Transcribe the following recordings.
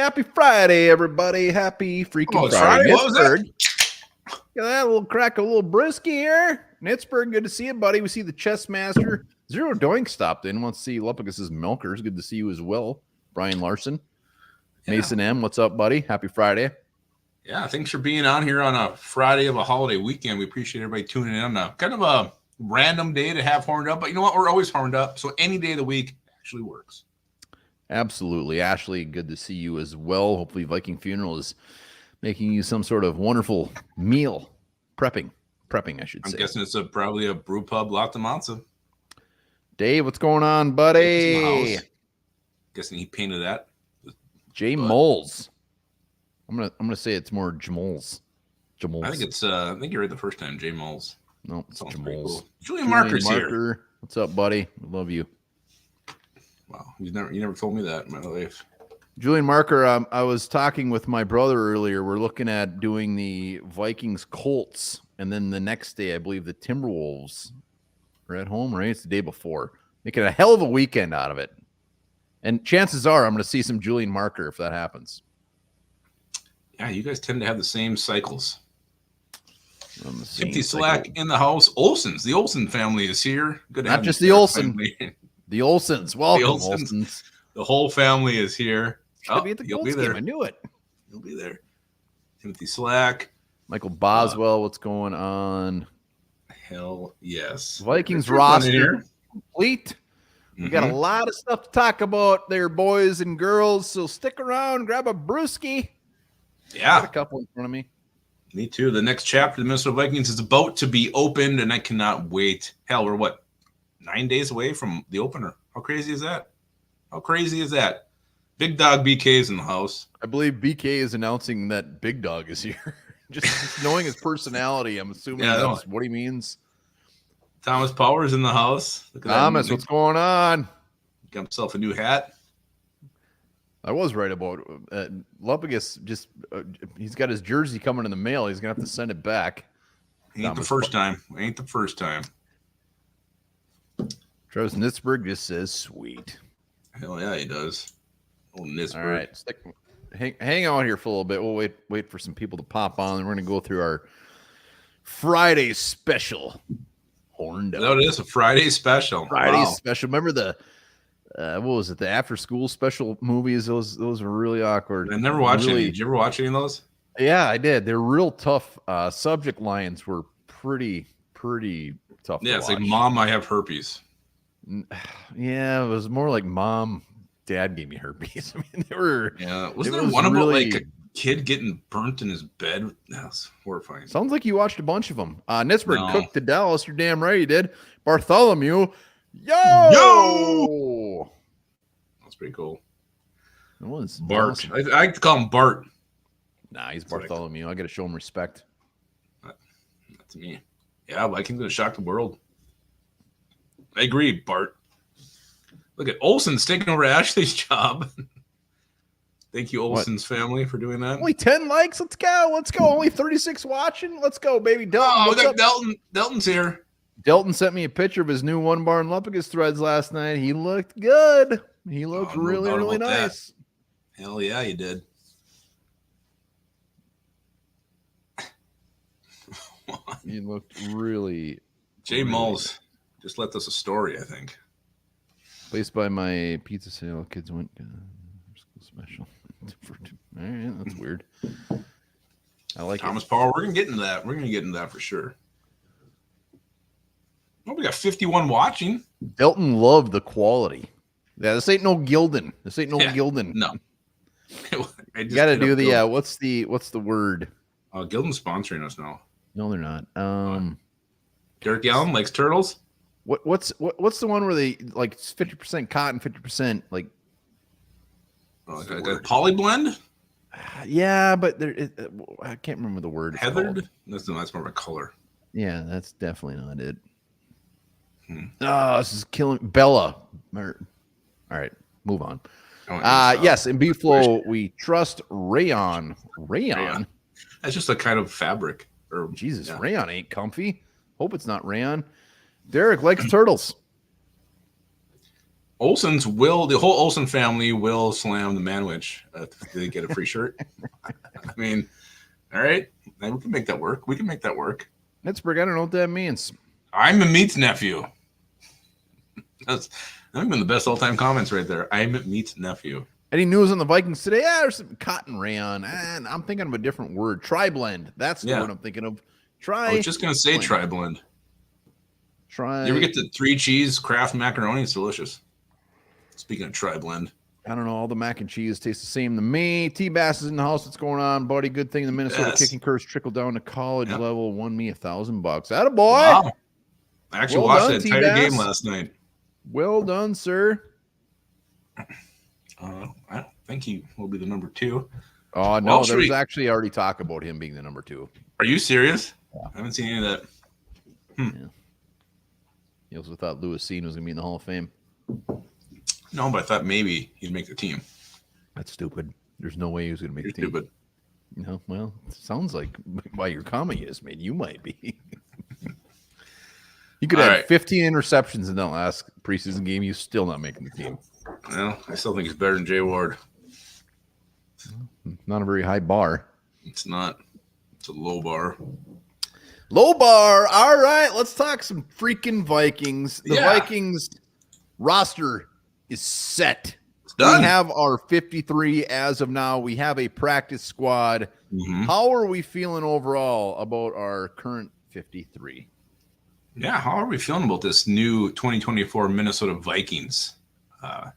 Happy Friday, everybody. Happy freaking it's Friday. Friday? What was that? Got that little crack, a little brisky here. Nitzberg, good to see you, buddy. We see the chess master. Zero Doink stopped in. Wants to see Lupicus's milkers. Good to see you as well. Brian Larson. Mason M, what's up, buddy? Happy Friday. Yeah, thanks for being on here on a Friday of a holiday weekend. We appreciate everybody tuning in on kind of a random day to have horned up. But you know what? We're always horned up. So any day of the week actually works. Absolutely. Ashley, good to see you as well. Hopefully Viking Funeral is making you some sort of wonderful meal. Prepping, I should say. I'm guessing it's probably a brew pub, lots of matzo. Dave, what's going on, buddy? Guessing he painted that. J Moles. I'm gonna say it's more Jamoles. I think you're right the first time, J Moles. No, it's Jamoles. Cool. Julian Marker's here. What's up, buddy? I love you. Wow, you never told me that in my life. Julian Marker, I was talking with my brother earlier. We're looking at doing the Vikings Colts, and then the next day, I believe the Timberwolves are at home, right? It's the day before. Making a hell of a weekend out of it. And chances are I'm going to see some Julian Marker if that happens. Yeah, you guys tend to have the same cycles. Empty Slack in the house. Olsons. The Olsen family is here. Good. Not just the Olsen. The Olsens. Welcome, Olsens. The whole family is here. You'll be there. I knew it. You'll be there. Timothy Slack. Michael Boswell. What's going on? Hell yes. Vikings roster complete. We got a lot of stuff to talk about there, boys and girls. So stick around, grab a brewski. Yeah. Got a couple in front of me. Me too. The next chapter of the Minnesota Vikings is about to be opened, and I cannot wait. Hell, we're 9 days away from the opener. How crazy is that? Big Dog BK is in the house. I believe BK is announcing that Big Dog is here. just knowing his personality, I'm assuming that's what he means. Thomas Power is in the house. Thomas, what's going on? Got himself a new hat. I was right about Lupicus. He's got his jersey coming in the mail. He's gonna have to send it back. Ain't the first time. Travis Nitzberg just says sweet. Hell yeah, he does. Oh, Nitzberg. All right, hang on here for a little bit. We'll wait for some people to pop on, and we're gonna go through our Friday special. Horned up. No, it is a Friday special. Special. Remember the what was it? The after school special movies. Those were really awkward. I never watched any. Did you ever watch any of those? Yeah, I did. They're real tough. Subject lines were pretty tough. Yeah, it's like Mom, I have herpes. Yeah, it was more like Mom, Dad gave me herpes. I mean, they were. Yeah, wasn't there one about like a kid getting burnt in his bed? That's horrifying. Sounds like you watched a bunch of them. Nitzberg cooked to Dallas. You're damn right you did. Bartholomew. Yo! That's pretty cool. It was Bart. Awesome. I like to call him Bart. Nah, he's Bartholomew. I got to show him respect. That's me. Yeah, Vikings gonna shock the world. I agree, Bart. Look at Olsen's taking over Ashley's job. Thank you, Olsen's family, for doing that. Only 10 likes. Let's go. Only 36 watching. Let's go, baby. Delton. Oh, we got Delton. Delton's here. Delton sent me a picture of his new One Barn Lupicus threads last night. He looked good. He looked really nice. That. Hell yeah, he did. He looked really. Jay Moles just left us a story, I think. Placed by my pizza sale. Kids went special. All right, that's weird. I like Thomas Power. We're gonna get into that. For sure. Oh, we got 51 watching. Delton loved the quality. Yeah, this ain't no Gildan. Gildan. No. You got to do the what's the word? Gildan's sponsoring us now. No, they're not. Derek Allen likes turtles. What's the one where they like 50% cotton, 50% like a poly blend? Yeah, but I can't remember the word. Heathered? That's more of a color. Yeah, that's definitely not it. Oh, this is killing Bella. All right, move on. Yes, in B-Flow, we trust rayon. Rayon? That's just a kind of fabric. Jesus, rayon ain't comfy. Hope it's not rayon. Derek likes turtles. the whole Olsen family will slam the Manwich if they get a free shirt. I mean, all right, we can make that work. Pittsburgh, I don't know what that means. I'm a Meats nephew. That's been the best all-time comments right there. I'm a Meats nephew. Any news on the Vikings today? Yeah, there's some cotton rayon. And I'm thinking of a different word. Tri-blend. That's the word I'm thinking of. I was just going to say tri-blend. You ever get the 3-cheese Kraft macaroni? It's delicious. Speaking of tri-blend. I don't know. All the mac and cheese taste the same to me. T-Bass is in the house. What's going on, buddy? Good thing the Minnesota kicking curse trickled down to college level. Won me $1,000. Attaboy. Wow. I actually watched that entire game last night. Well done, sir. I don't think he will be the number 2. Oh, no. There's actually already talk about him being the number 2. Are you serious? Yeah. I haven't seen any of that. Yeah. He also thought Lewis Cine was going to be in the Hall of Fame. No, but I thought maybe he'd make the team. That's stupid. There's no way he was going to make the team. Stupid. No, well, it sounds like by your comment you just made, you might be. You could have 15 interceptions in that last preseason game. You're still not making the team. Well, I still think he's better than Jay Ward. Not a very high bar. It's not. It's a low bar. Low bar. All right, let's talk some freaking Vikings. The Vikings roster is set. It's done. We have our 53 as of now. We have a practice squad. Mm-hmm. How are we feeling overall about our current 53? Yeah, how are we feeling about this new 2024 Minnesota Vikings?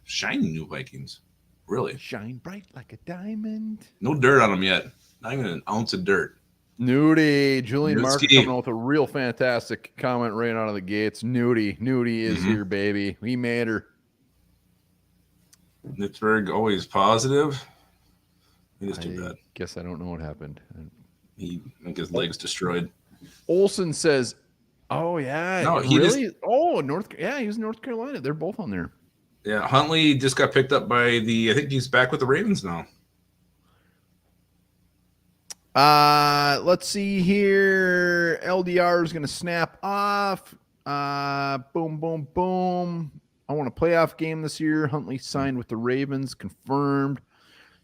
Shiny new Vikings. Really. Shine bright like a diamond. No dirt on them yet. Not even an ounce of dirt. Nudie. Julian Mark coming out with a real fantastic comment right out of the gates. Nudie is here, baby. We made her. Pittsburgh always positive. It is too bad. Guess I don't know what happened. I think his legs destroyed. Olsen says, "Oh yeah, no, he really? He was in North Carolina. They're both on there." Yeah, Huntley just got picked up by I think he's back with the Ravens now. Let's see here. LDR is going to snap off. Boom, boom, boom. I want a playoff game this year. Huntley signed with the Ravens, confirmed.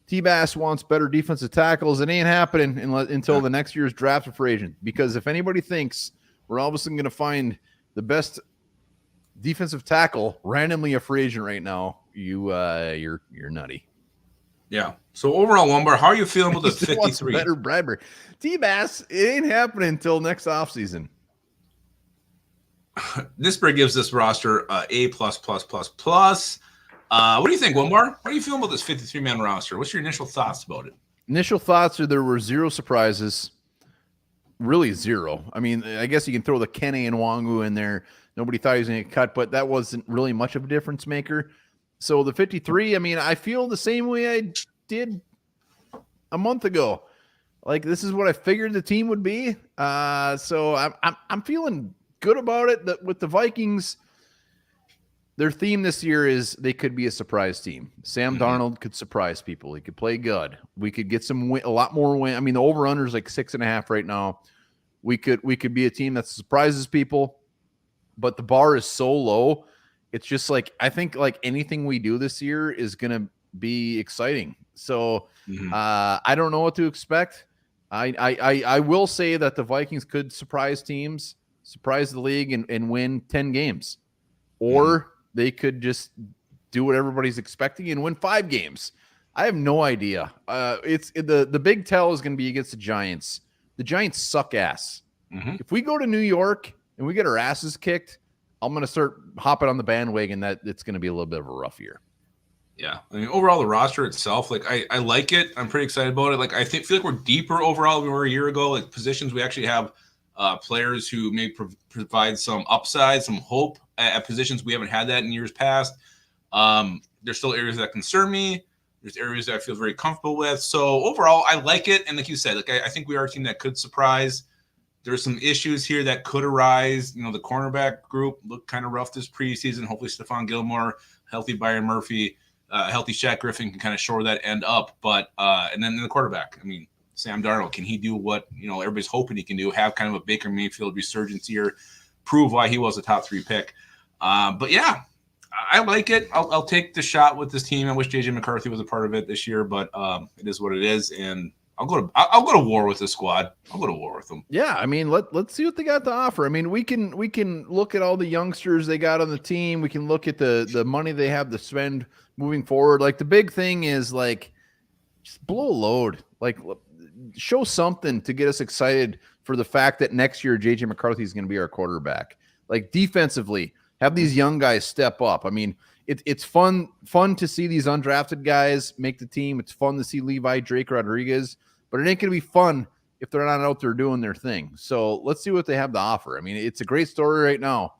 T-Bass wants better defensive tackles. It ain't happening until the next year's draft of free agent. Because if anybody thinks we're all of a sudden going to find the best defensive tackle randomly a free agent right now, you're nutty. Yeah. So overall, Lombard, how are you feeling with the 53? Better Bradbury. T-Bass, it ain't happening until next offseason. Nisberg gives this roster A++++. What do you think, Lombard? What are you feeling about this 53-man roster? What's your initial thoughts about it? Initial thoughts are there were 0 surprises. Really 0. I mean, I guess you can throw the Kenny and Wangu in there. Nobody thought he was going to get cut, but that wasn't really much of a difference maker. So the 53, I mean, I feel the same way I did a month ago. Like, this is what I figured the team would be. So I'm feeling good about it. That with the Vikings, their theme this year is they could be a surprise team. Sam Darnold could surprise people. He could play good. We could get a lot more win. I mean, the over-under is like 6.5 right now. We could be a team that surprises people, but the bar is so low. It's just like, I think like anything we do this year is going to be exciting. So I don't know what to expect. I will say that the Vikings could surprise teams, surprise the league and win 10 games, or they could just do what everybody's expecting and win 5 games. I have no idea. It's the big tell is going to be against the Giants. The Giants suck ass. If we go to New York and we get our asses kicked, I'm going to start hopping on the bandwagon that it's going to be a little bit of a rough year. Yeah. I mean, overall, the roster itself, like, I like it. I'm pretty excited about it. Like, I feel like we're deeper overall than we were a year ago. Like, positions, we actually have players who may provide some upside, some hope at positions we haven't had that in years past. There's still areas that concern me. There's areas that I feel very comfortable with. So, overall, I like it. And like you said, like, I think we are a team that could surprise. There's some issues here that could arise. You know, the cornerback group looked kind of rough this preseason. Hopefully Stephon Gilmore, healthy Byron Murphy, healthy Shaq Griffin can kind of shore that end up. But and then the quarterback, I mean, Sam Darnold, can he do what, you know, everybody's hoping he can do, have kind of a Baker Mayfield resurgence here, prove why he was a top 3 pick. But yeah, I like it. I'll take the shot with this team. I wish JJ McCarthy was a part of it this year, but it is what it is, and I'll go to war with this squad. I'll go to war with them. Yeah, I mean, let's see what they got to offer. I mean, we can look at all the youngsters they got on the team. We can look at the money they have to spend moving forward. Like the big thing is like just blow a load. Like show something to get us excited for the fact that next year JJ McCarthy is going to be our quarterback. Like defensively, have these young guys step up. I mean, it's fun to see these undrafted guys make the team. It's fun to see Levi, Drake, Rodriguez, but it ain't going to be fun if they're not out there doing their thing. So let's see what they have to offer. I mean, it's a great story right now,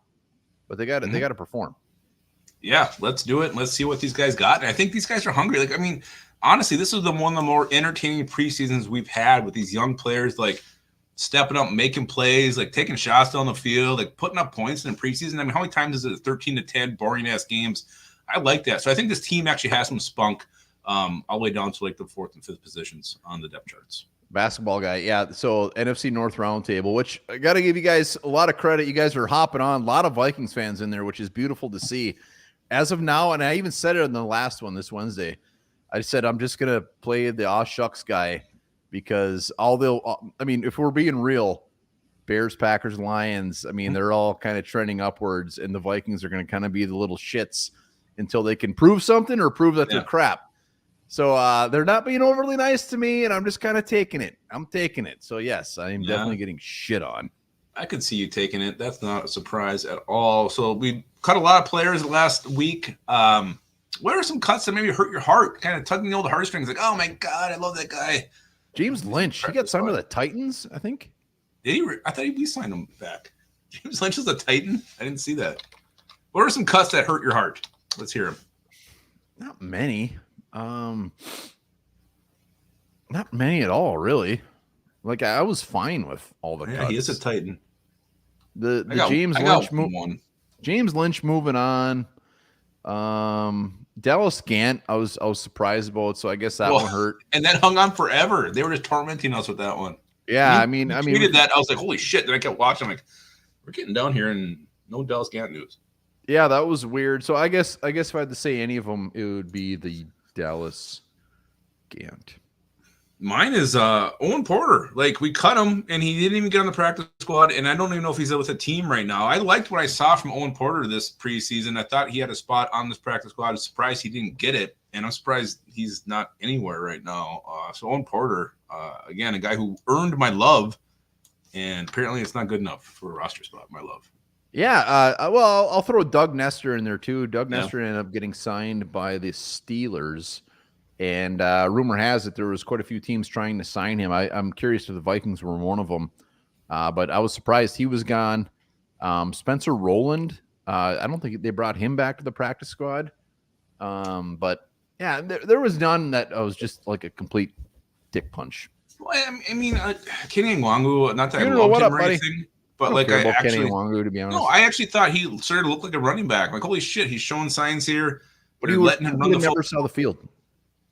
but they got to they got to perform. Yeah, let's do it. Let's see what these guys got. And I think these guys are hungry. Like, I mean, honestly, this is one of the more entertaining preseasons we've had with these young players, like stepping up, making plays, like taking shots down the field, like putting up points in the preseason. I mean, how many times is it 13-10 boring ass games? I like that. So I think this team actually has some spunk all the way down to like the 4th and 5th positions on the depth charts. Basketball guy. Yeah. So NFC North Roundtable, which I got to give you guys a lot of credit. You guys are hopping on. A lot of Vikings fans in there, which is beautiful to see. As of now, and I even said it in the last one this Wednesday, I said I'm just going to play the aw shucks guy because if we're being real, Bears, Packers, Lions, I mean, they're all kind of trending upwards, and the Vikings are going to kind of be the little shits until they can prove something or prove that they're crap. So they're not being overly nice to me, and I'm just kind of taking it. I'm taking it. So, yes, I am definitely getting shit on. I could see you taking it. That's not a surprise at all. So we cut a lot of players last week. What are some cuts that maybe hurt your heart, kind of tugging the old heartstrings? Like, oh, my God, I love that guy. James Lynch, he got signed with the Titans, I think. Did he? I thought we signed him back. James Lynch is a Titan? I didn't see that. What are some cuts that hurt your heart? Let's hear them. Not many. Not many at all, really. Like I was fine with all the cuts. He is a Titan. The James Lynch one. James Lynch moving on. Dallas Gant, I was surprised about, so I guess that one hurt. And that hung on forever. They were just tormenting us with that one. Yeah, I mean, that I was like, holy shit! Then I kept watching. I'm like, we're getting down here, and no Dallas Gant news. Yeah, that was weird. So I guess if I had to say any of them, it would be the Dallas Gant. Mine is Owen Porter. Like, we cut him, and he didn't even get on the practice squad, and I don't even know if he's with a team right now. I liked what I saw from Owen Porter this preseason. I thought he had a spot on this practice squad. I was surprised he didn't get it, and I'm surprised he's not anywhere right now. So Owen Porter, again, a guy who earned my love, and apparently it's not good enough for a roster spot, my love. Yeah, well, I'll throw Doug Nestor in there, too. Doug Nestor ended up getting signed by the Steelers. And rumor has it there was quite a few teams trying to sign him. I'm curious if the Vikings were one of them. But I was surprised he was gone. Spencer Rowland, I don't think they brought him back to the practice squad. But, yeah, there was none that was just like a complete dick punch. Well, I mean, Kenny Nwangu, not that I loved him or anything. But like I actually, Kenny Nwangu, to be honest. No, I actually thought he started to look like a running back. Like, holy shit, he's showing signs here. But he's letting him run the never saw the field.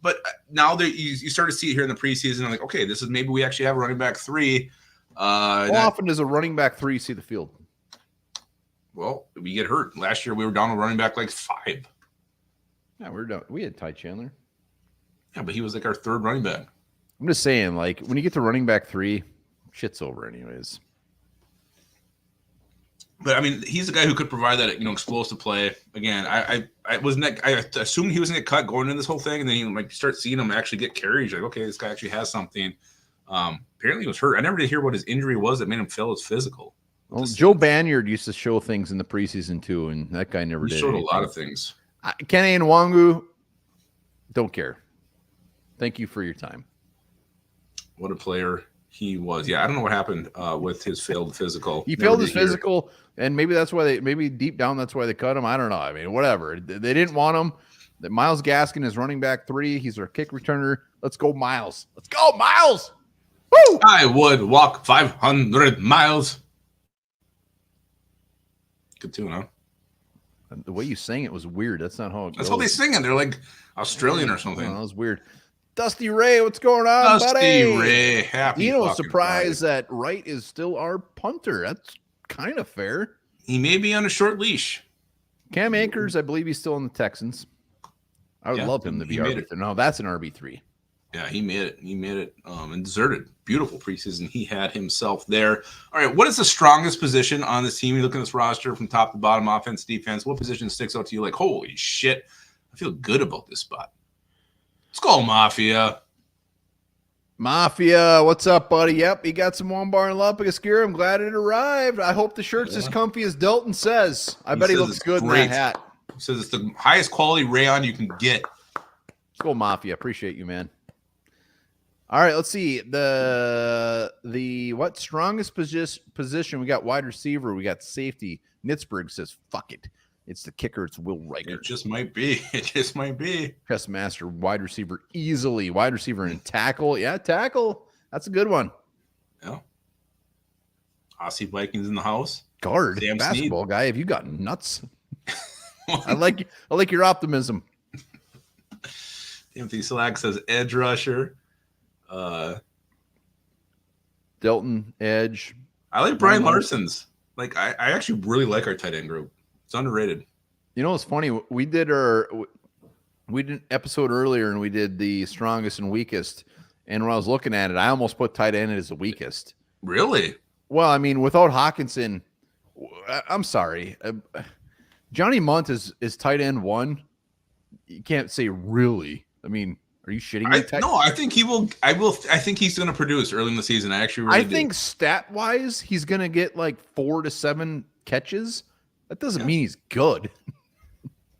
But now that you start to see it here in the preseason, I'm like, okay, this is maybe we actually have a running back 3. How often does a running back 3 see the field? Well, we get hurt. Last year we were down to running back like 5. Yeah, we had Ty Chandler. Yeah, but he was like our 3rd running back. I'm just saying, like, when you get to running back 3, shit's over anyways. But I mean, he's a guy who could provide that, explosive play. Again, I assumed he was going to get cut going into this whole thing, and then you start seeing him actually get carries. Like, okay, this guy actually has something. Apparently, he was hurt. I never did hear what his injury was that made him fail his physical. Well, Joe Banyard used to show things in the preseason too, and that guy never did. He showed a lot of things. Kenny Nwangu, don't care. Thank you for your time. What a player he was. Yeah, I don't know what happened with his failed physical. He failed his physical, and maybe that's why maybe deep down that's why they cut him. I don't know. I mean, whatever. They didn't want him. That Myles Gaskin is running back 3. He's our kick returner. Let's go, Myles. Let's go, Myles. Woo! I would walk 500 miles. Good tune, huh? The way you sang it was weird. That's not how it goes. That's how they sing it. They're like Australian or something. That was weird. Dusty Ray, what's going on, Dusty buddy? Ray, happy. Surprised that Wright is still our punter. That's kind of fair. He may be on a short leash. Cam Akers, I believe he's still in the Texans. I would love him to be RB3. No, that's an RB3. Yeah, he made it. He made it and deserted. Beautiful preseason he had himself there. All right, what is the strongest position on this team? You look at this roster from top to bottom, offense, defense. What position sticks out to you like, holy shit, I feel good about this spot? Let's go, Mafia. Mafia, what's up, buddy? Yep, he got some one-bar and Lumpigus gear. I'm glad it arrived. I hope the shirt's as comfy as Dalton says. I bet he looks good in that hat. He says it's the highest quality rayon you can get. Let's go, Mafia. Appreciate you, man. All right, let's see. The what strongest position? We got wide receiver. We got safety. Nitzberg says, fuck it. It's the kicker. It's Will Riker. It just might be. It just might be. Chess master, wide receiver easily. Wide receiver and tackle. Yeah, tackle. That's a good one. Yeah. Aussie Vikings in the house. Guard. Sam basketball Sneed. Guy. Have you got nuts? I like your optimism. Timothy Slack says edge rusher. Delton, edge. I like Brian Larson's. Like I actually really like our tight end group. It's underrated. You know what's funny? We did an episode earlier and we did the strongest and weakest. And when I was looking at it, I almost put tight end as the weakest. Really? Well, I mean, without Hawkinson, I'm sorry. Johnny Munt is tight end 1. You can't say really. I mean, are you shitting me? No, I think he will. I think he's going to produce early in the season. I think stat wise, he's going to get like 4 to 7 catches. That doesn't mean he's good.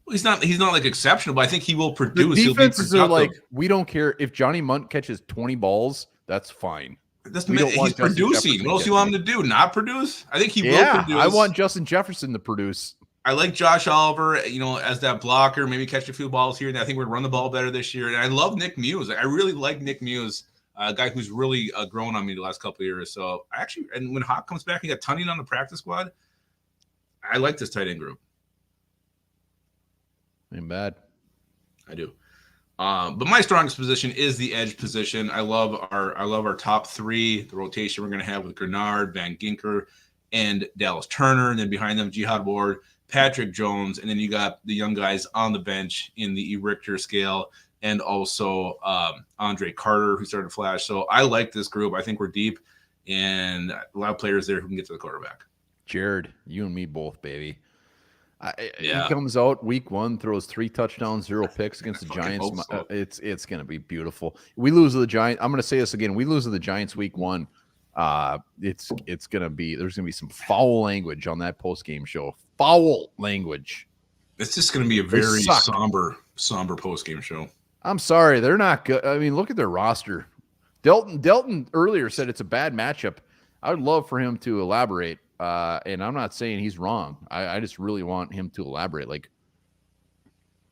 He's not like exceptional, but I think he will produce. The defenses are like, we don't care if Johnny Munt catches 20 balls. That's fine. He's producing. What else do you want him to do? Not produce? I think he will produce. I want Justin Jefferson to produce. I like Josh Oliver, as that blocker, maybe catch a few balls here. And I think we're run the ball better this year. And I love Nick Muse. I really like Nick Muse, a guy who's really grown on me the last couple of years. So and when Hawk comes back, he got Tunning on the practice squad. I like this tight end group. Ain't bad. I do. But my strongest position is the edge position. I love our top 3, the rotation we're going to have with Grenard, Van Ginker, and Dallas Turner. And then behind them, Jihad Ward, Patrick Jones. And then you got the young guys on the bench in the Richter scale. And also Andre Carter, who started to flash. So I like this group. I think we're deep. And a lot of players there who can get to the quarterback. Jared, you and me both, baby. He comes out week 1, throws 3 touchdowns, 0 picks against the Giants. So. It's going to be beautiful. We lose to the Giants. I'm going to say this again. We lose to the Giants week 1. It's going to be, there's going to be some foul language on that post-game show. Foul language. It's just going to be a very somber post-game show. I'm sorry. They're not good. I mean, look at their roster. Delton earlier said it's a bad matchup. I would love for him to elaborate. And I'm not saying he's wrong. I just really want him to elaborate. Like,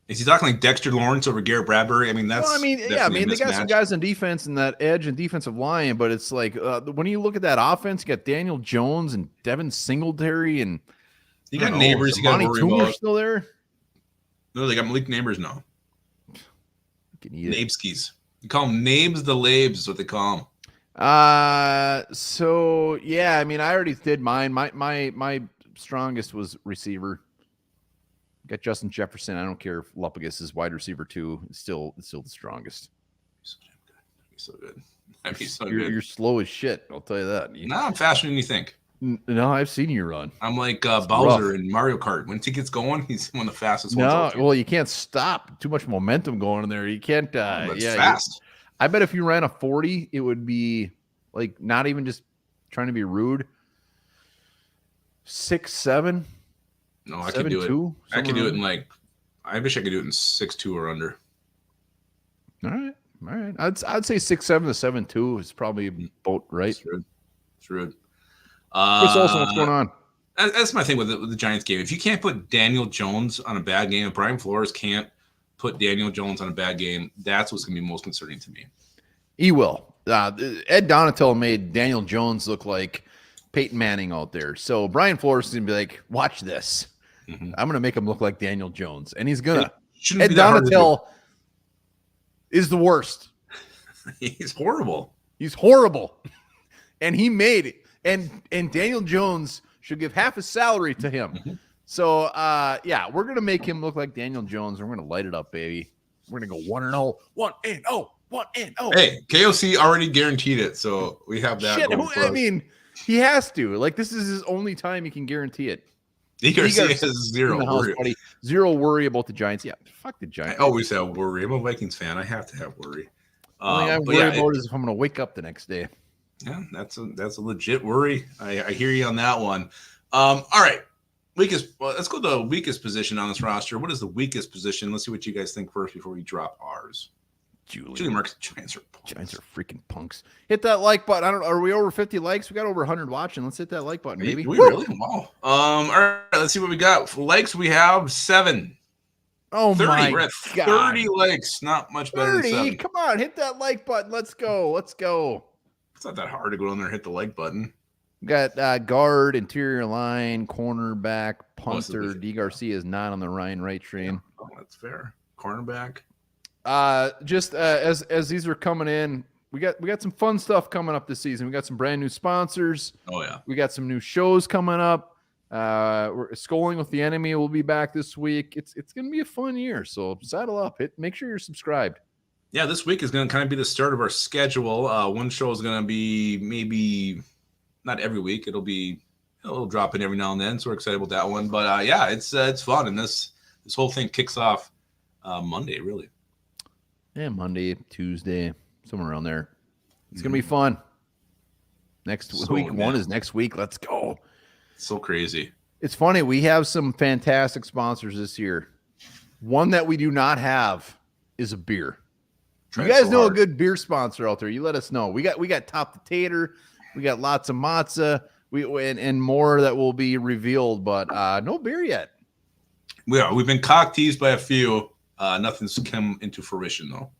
is he talking like Dexter Lawrence over Garrett Bradbury? I mean, they got some guys on defense and that edge and defensive line, but it's like when you look at that offense, you got Daniel Jones and Devin Singletary, and you got Neighbors. You got Toomer still there. No, they got Malik Neighbors now. Nabeskis. You call them Nabes the Labes is what they call them. So yeah, I mean, I already did mine. My strongest was receiver. Got Justin Jefferson. I don't care if Lumpigus is wide receiver 2. It's still the strongest. So good. That'd be so good. You're slow as shit. I'll tell you that. No, I'm faster than you think. No, I've seen you run. I'm like Bowser in Mario Kart. When he gets going, he's one of the fastest ones. No, well, you can't stop. Too much momentum going in there. You can't. It's fast. I bet if you ran a 40, it would be like not even just trying to be rude. 6'7". No, I can do it. I can do it in like. I wish I could do it in 6'2" or under. All right. I'd say 6'7" to 7'2" is probably about right. It's rude. Chris Olsen, what's going on? That's my thing with the Giants game. If you can't put Daniel Jones on a bad game, if Brian Flores can't put Daniel Jones on a bad game, that's what's going to be most concerning to me. He will. Ed Donatello made Daniel Jones look like Peyton Manning out there. So Brian Flores is going to be like, watch this. Mm-hmm. I'm going to make him look like Daniel Jones. And he's going to. Ed Donatello is the worst. He's horrible. And he made it. And Daniel Jones should give half his salary to him. Mm-hmm. So, yeah, we're going to make him look like Daniel Jones. And we're going to light it up, baby. We're going to go 1-0, 1-0, 1-0. Hey, KOC already guaranteed it, so we have that. Shit, going for I us. mean, he has to. Like, this is his only time he can guarantee it. Garcia has zero in the house, worry. buddy. Zero worry about the Giants. Yeah, fuck the Giants. I always have worry. I'm a Vikings fan. I have to have worry. The only thing I worry about is if I'm going to wake up the next day. Yeah, that's a legit worry. I hear you on that one. All right. Let's go to the weakest position on this roster. What is the weakest position? Let's see what you guys think first before we drop ours. Julie Marks, Giants are punks. Giants are freaking punks. Hit that like button. Are we over 50 likes? We got over 100 watching. Let's hit that like button, baby. We really? Wow. All right, let's see what we got. For likes, we have 7. Oh 30. my We're at God. 30 likes. Not much better 30. than 7. Come on, hit that like button. Let's go. Let's go. It's not that hard to go in there and hit the like button. We got guard, interior line, cornerback, punter. D. Garcia is not on the Ryan Wright train. Oh, that's fair. Cornerback. Just as these are coming in, we got some fun stuff coming up this season. We got some brand new sponsors. Oh yeah. We got some new shows coming up. We're Schooling with the Enemy will be back this week. It's gonna be a fun year. So saddle up. Make sure you're subscribed. Yeah, this week is going to kind of be the start of our schedule. One show is going to be maybe not every week. It'll be a little drop in every now and then. So we're excited about that one. But yeah, it's fun. And this whole thing kicks off Monday, really. Yeah, Monday, Tuesday, somewhere around there. It's going to be fun. Week one is next week. Let's go. So crazy. It's funny. We have some fantastic sponsors this year. One that we do not have is a beer. You guys know a good beer sponsor out there. You let us know. We got Top the Tater. We got lots of matzah. And more that will be revealed, but no beer yet. We've been cock teased by a few. Nothing's come into fruition though.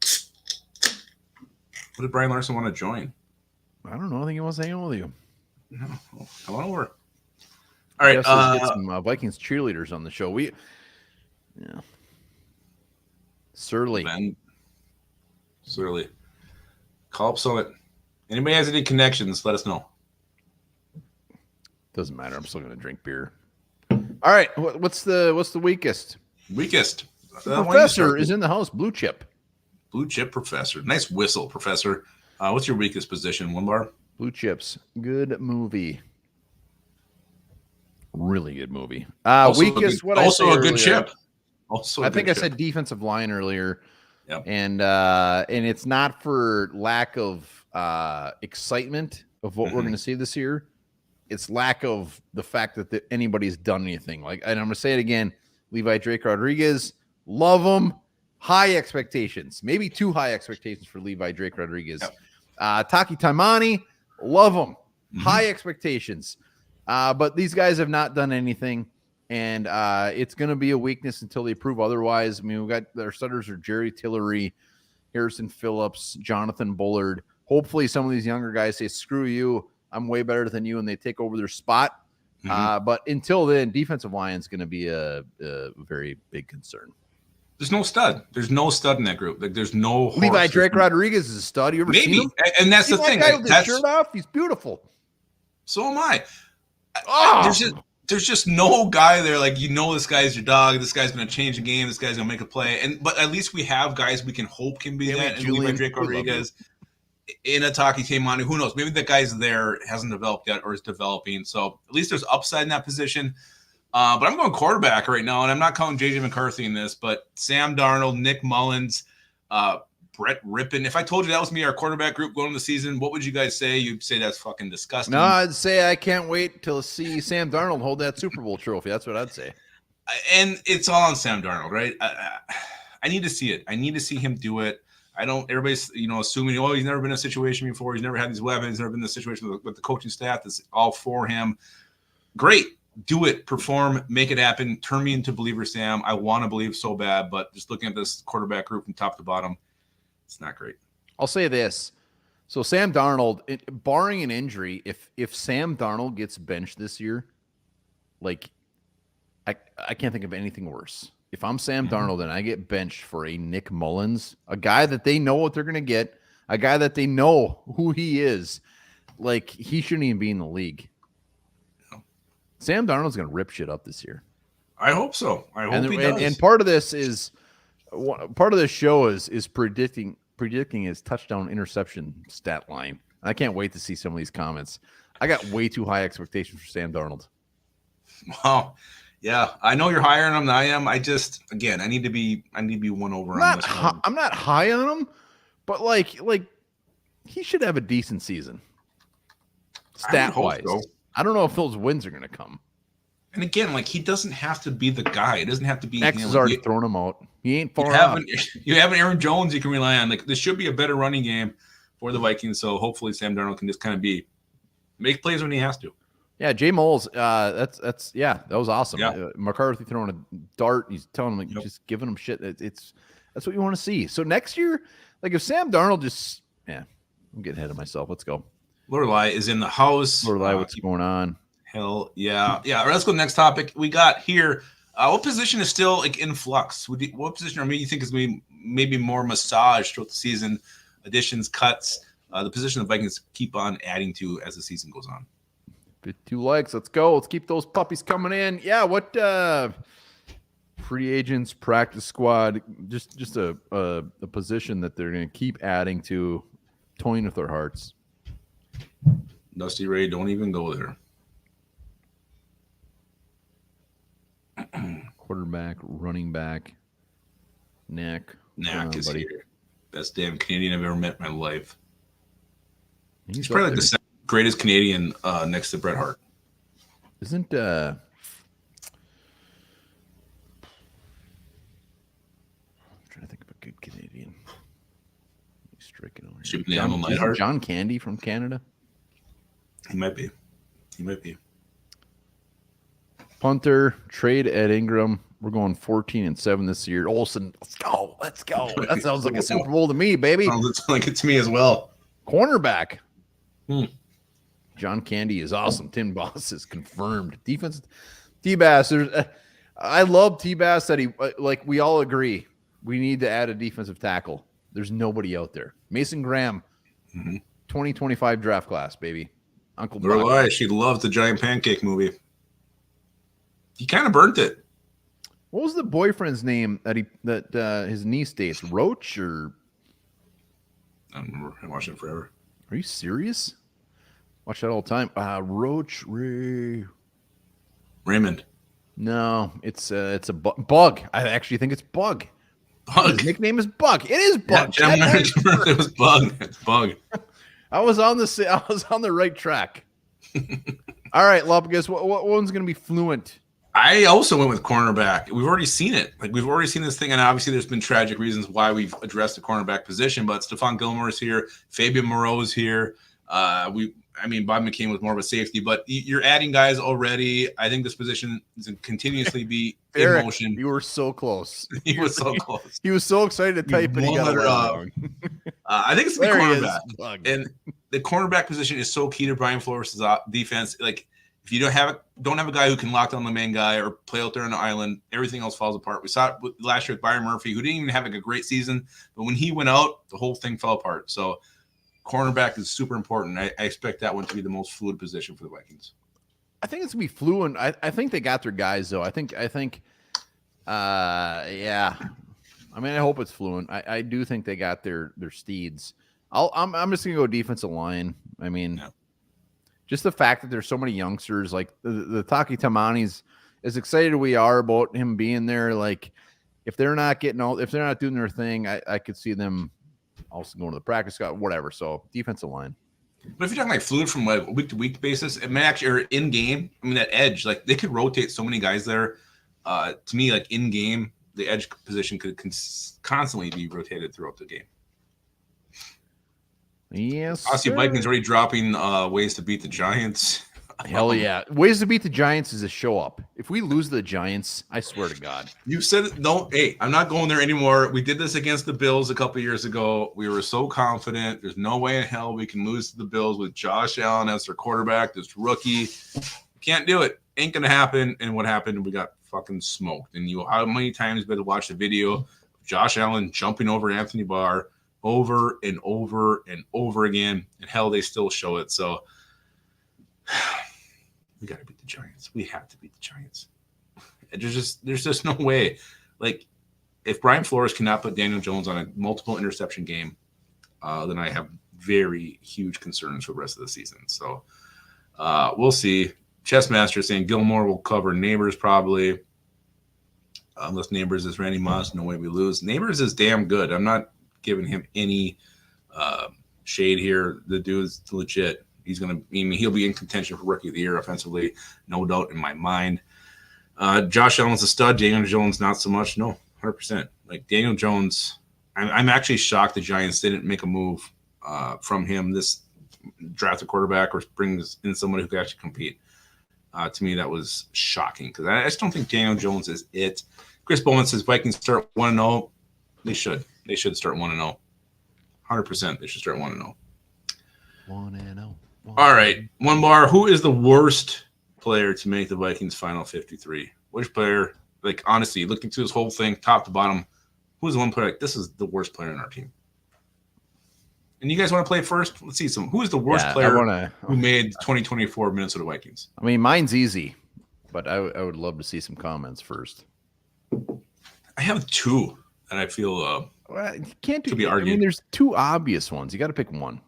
What did Brian Larson want to join? I don't know. I think he wants to hang out with you. No, come on over. All right, get some Vikings cheerleaders on the show. Surly. Call up Summit. Anybody has any connections, let us know. Doesn't matter. I'm still going to drink beer. All right. What's the weakest? Weakest. The professor is in the house. Blue chip. Blue chip professor. Nice whistle, professor. What's your weakest position? One bar? Blue chips. Good movie. Really good movie. Weakest. Also a good chip. I think I said defensive line earlier. Yep. And it's not for lack of excitement of what we're going to see this year. It's lack of the fact that anybody's done anything. And I'm going to say it again. Levi Drake Rodriguez, love him. High expectations, maybe too high expectations for Levi Drake Rodriguez. Yep. Taki Taimani, love him. High expectations. But these guys have not done anything. And it's going to be a weakness until they prove otherwise. I mean, we got their starters are Jerry Tillery, Harrison Phillips, Jonathan Bullard. Hopefully some of these younger guys say, screw you, I'm way better than you, and they take over their spot. But until then, defensive line is going to be a very big concern. There's no stud. There's no stud in that group. Like there's no Levi Drake Rodriguez is a stud. You ever seen him? And that's the thing. Guy with his shirt off, he's beautiful. So am I. There's just no guy there. Like, this guy's your dog. This guy's going to change the game. This guy's going to make a play. But at least we have guys we can hope can be that. And Levi Drake Rodriguez, in Ataki Taimani, who knows? Maybe that guy's there, hasn't developed yet, or is developing. So at least there's upside in that position. But I'm going quarterback right now, and I'm not calling JJ McCarthy in this, but Sam Darnold, Nick Mullins, Brett Rippon. If I told you that was me, our quarterback group going into the season, what would you guys say? You'd say that's fucking disgusting. No, I'd say I can't wait to see Sam Darnold hold that Super Bowl trophy. That's what I'd say. And it's all on Sam Darnold, right? I need to see it. I need to see him do it. Everybody's, assuming, he's never been in a situation before. He's never had these weapons. He's never been in a situation with the coaching staff that's all for him. Great. Do it, perform, make it happen. Turn me into believer, Sam. I want to believe so bad, but just looking at this quarterback group from top to bottom, it's not great. I'll say this. So Sam Darnold, barring an injury, if Sam Darnold gets benched this year, I can't think of anything worse. If I'm Sam Darnold and I get benched for a Nick Mullins, a guy that they know what they're going to get, a guy that they know who he is, he shouldn't even be in the league. Sam Darnold's going to rip shit up this year. I hope so. I hope he does. And part of this is part of the show is predicting his touchdown interception stat line. I can't wait to see some of these comments. I got way too high expectations for Sam Darnold. Wow. Yeah, I know you're higher on him than I am. I just, again, I need to be won over on this one. I'm not high on him, but like he should have a decent season. Stat wise. So. I don't know if those wins are going to come. And again, like, he doesn't have to be the guy. It doesn't have to be. X has already thrown him out. He ain't far off. You have an Aaron Jones you can rely on. Like, this should be a better running game for the Vikings. So hopefully Sam Darnold can just kind of make plays when he has to. Yeah, Jay Moles. That was awesome. Yeah. McCarthy throwing a dart. He's telling him, just giving him shit. That's what you want to see. So next year, like if Sam Darnold I'm getting ahead of myself. Let's go. Lorelei is in the house. Lorelei, what's going on? Hell yeah. All right, let's go to the next topic. We got here. What position is still like in flux? What position you think is maybe more massaged throughout the season? Additions, cuts. The position the Vikings keep on adding to as the season goes on. 2 legs. Let's go. Let's keep those puppies coming in. Yeah. What free agents, practice squad? Just a position that they're going to keep adding to, toying with their hearts. Dusty Ray, don't even go there. Quarterback, running back, Knack is here. Best damn Canadian I've ever met in my life. He's probably like the second greatest Canadian next to Bret Hart. Isn't I'm trying to think of a good Canadian. He's stricken over here. John Candy from Canada. He might be. Punter, trade Ed Ingram. We're going 14-7 this year. Olsen, let's go. That sounds like a Super Bowl to me, baby. Sounds like it to me as well. Cornerback. John Candy is awesome. Tim Boss is confirmed. Defense, T-Bass. I love T-Bass that we all agree we need to add a defensive tackle. There's nobody out there. Mason Graham, 2025 draft class, baby. Uncle Brock. She loves the Giant Pancake movie. He kind of burnt it. What was the boyfriend's name that his niece dates? Roach or? I don't remember. I watched it forever. Are you serious? Watch that all the time. Roach Raymond. No, it's a Bug. I actually think it's Bug. His nickname is Bug. It is Bug. Yeah, it was Bug. It's Bug. I was on the right track. All right, Lopez. What one's going to be fluent? I also went with cornerback. We've already seen it. Like, we've already seen this thing, and obviously there's been tragic reasons why we've addressed the cornerback position. But Stephon Gilmore is here. Fabian Moreau is here. Bob McCain was more of a safety, but you're adding guys already. I think this position is continuously be Eric, in motion. You were so close. He was so close. He was so excited to type it. He got it wrong. I think it's the cornerback. And the cornerback position is so key to Brian Flores' defense. Like, if you don't have a guy who can lock down the main guy or play out there on the island, everything else falls apart. We saw it last year with Byron Murphy, who didn't even have like a great season, but when he went out, the whole thing fell apart. So cornerback is super important. I expect that one to be the most fluid position for the Vikings. I think it's gonna be fluid. I think they got their guys though. I think yeah. I mean, I hope it's fluent. I do think they got their steeds. I'm just gonna go defensive line. I mean, just the fact that there's so many youngsters, like the Taki Tamanis, as excited we are about him being there. Like, if they're not doing their thing, I could see them also going to the practice squad, whatever. So defensive line. But if you're talking like fluid from like week to week basis, it may actually, or in game. I mean, that edge, like they could rotate so many guys there. To me, like in game, the edge position could constantly be rotated throughout the game. Yes. I see Vikings already dropping ways to beat the Giants. Hell yeah. Ways to beat the Giants is a show up. If we lose the Giants, I swear to God. You said it. No, hey, I'm not going there anymore. We did this against the Bills a couple years ago. We were so confident. There's no way in hell we can lose to the Bills with Josh Allen as their quarterback, this rookie. Can't do it. Ain't going to happen. And what happened? We got fucking smoked. And how many times better watch the video of Josh Allen jumping over Anthony Barr over and over and over again. And hell, they still show it. So we got to beat the Giants. We have to beat the Giants. There's just no way. Like, if Brian Flores cannot put Daniel Jones on a multiple interception game, then I have very huge concerns for the rest of the season. So we'll see. Chessmaster saying Gilmore will cover Neighbors probably. Unless Neighbors is Randy Moss, no way we lose. Neighbors is damn good. I'm not giving him any shade here. The dude's legit. He'll be in contention for Rookie of the Year offensively, no doubt in my mind. Josh Allen's a stud. Daniel Jones, not so much. No, 100%. Like Daniel Jones, I'm actually shocked the Giants didn't make a move from him this draft a quarterback or brings in somebody who could actually compete. To me, that was shocking because I just don't think Daniel Jones is it. Chris Bowman says Vikings start 1-0. They should. They should start 1-0. 100%. They should start 1-0. 1-0. All right. One more. Who is the worst player to make the Vikings final 53? Which player, like, honestly, looking through this whole thing, top to bottom, who's the one player, like, this is the worst player in our team? And you guys want to play first? Let's see some. Who is the worst player who made 2024 Minnesota Vikings? I mean, mine's easy, but I would love to see some comments first. I have two that I feel well, you can't do. to be argued. I mean, there's two obvious ones. You got to pick one.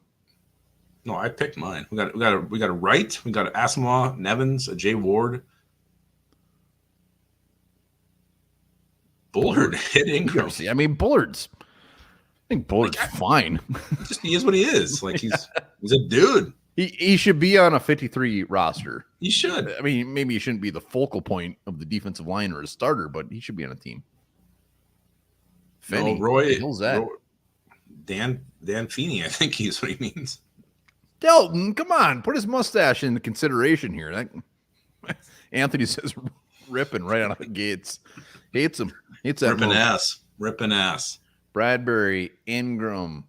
No, I picked mine. We got a Wright, we got an Asamoah, Nevins, a Jay Ward, Bullard, hit Ingram. I mean, Bullard's. I think Bullard's fine. Just he is what he is. Like he's a dude. He should be on a 53 roster. He should. I mean, maybe he shouldn't be the focal point of the defensive line or a starter, but he should be on a team. Feeney. Dan Feeney, I think he's what he means. Delton, come on, put his mustache into consideration here. Anthony says ripping right out of the gates. Hates him. Hates that ripping ass. Bradbury, Ingram.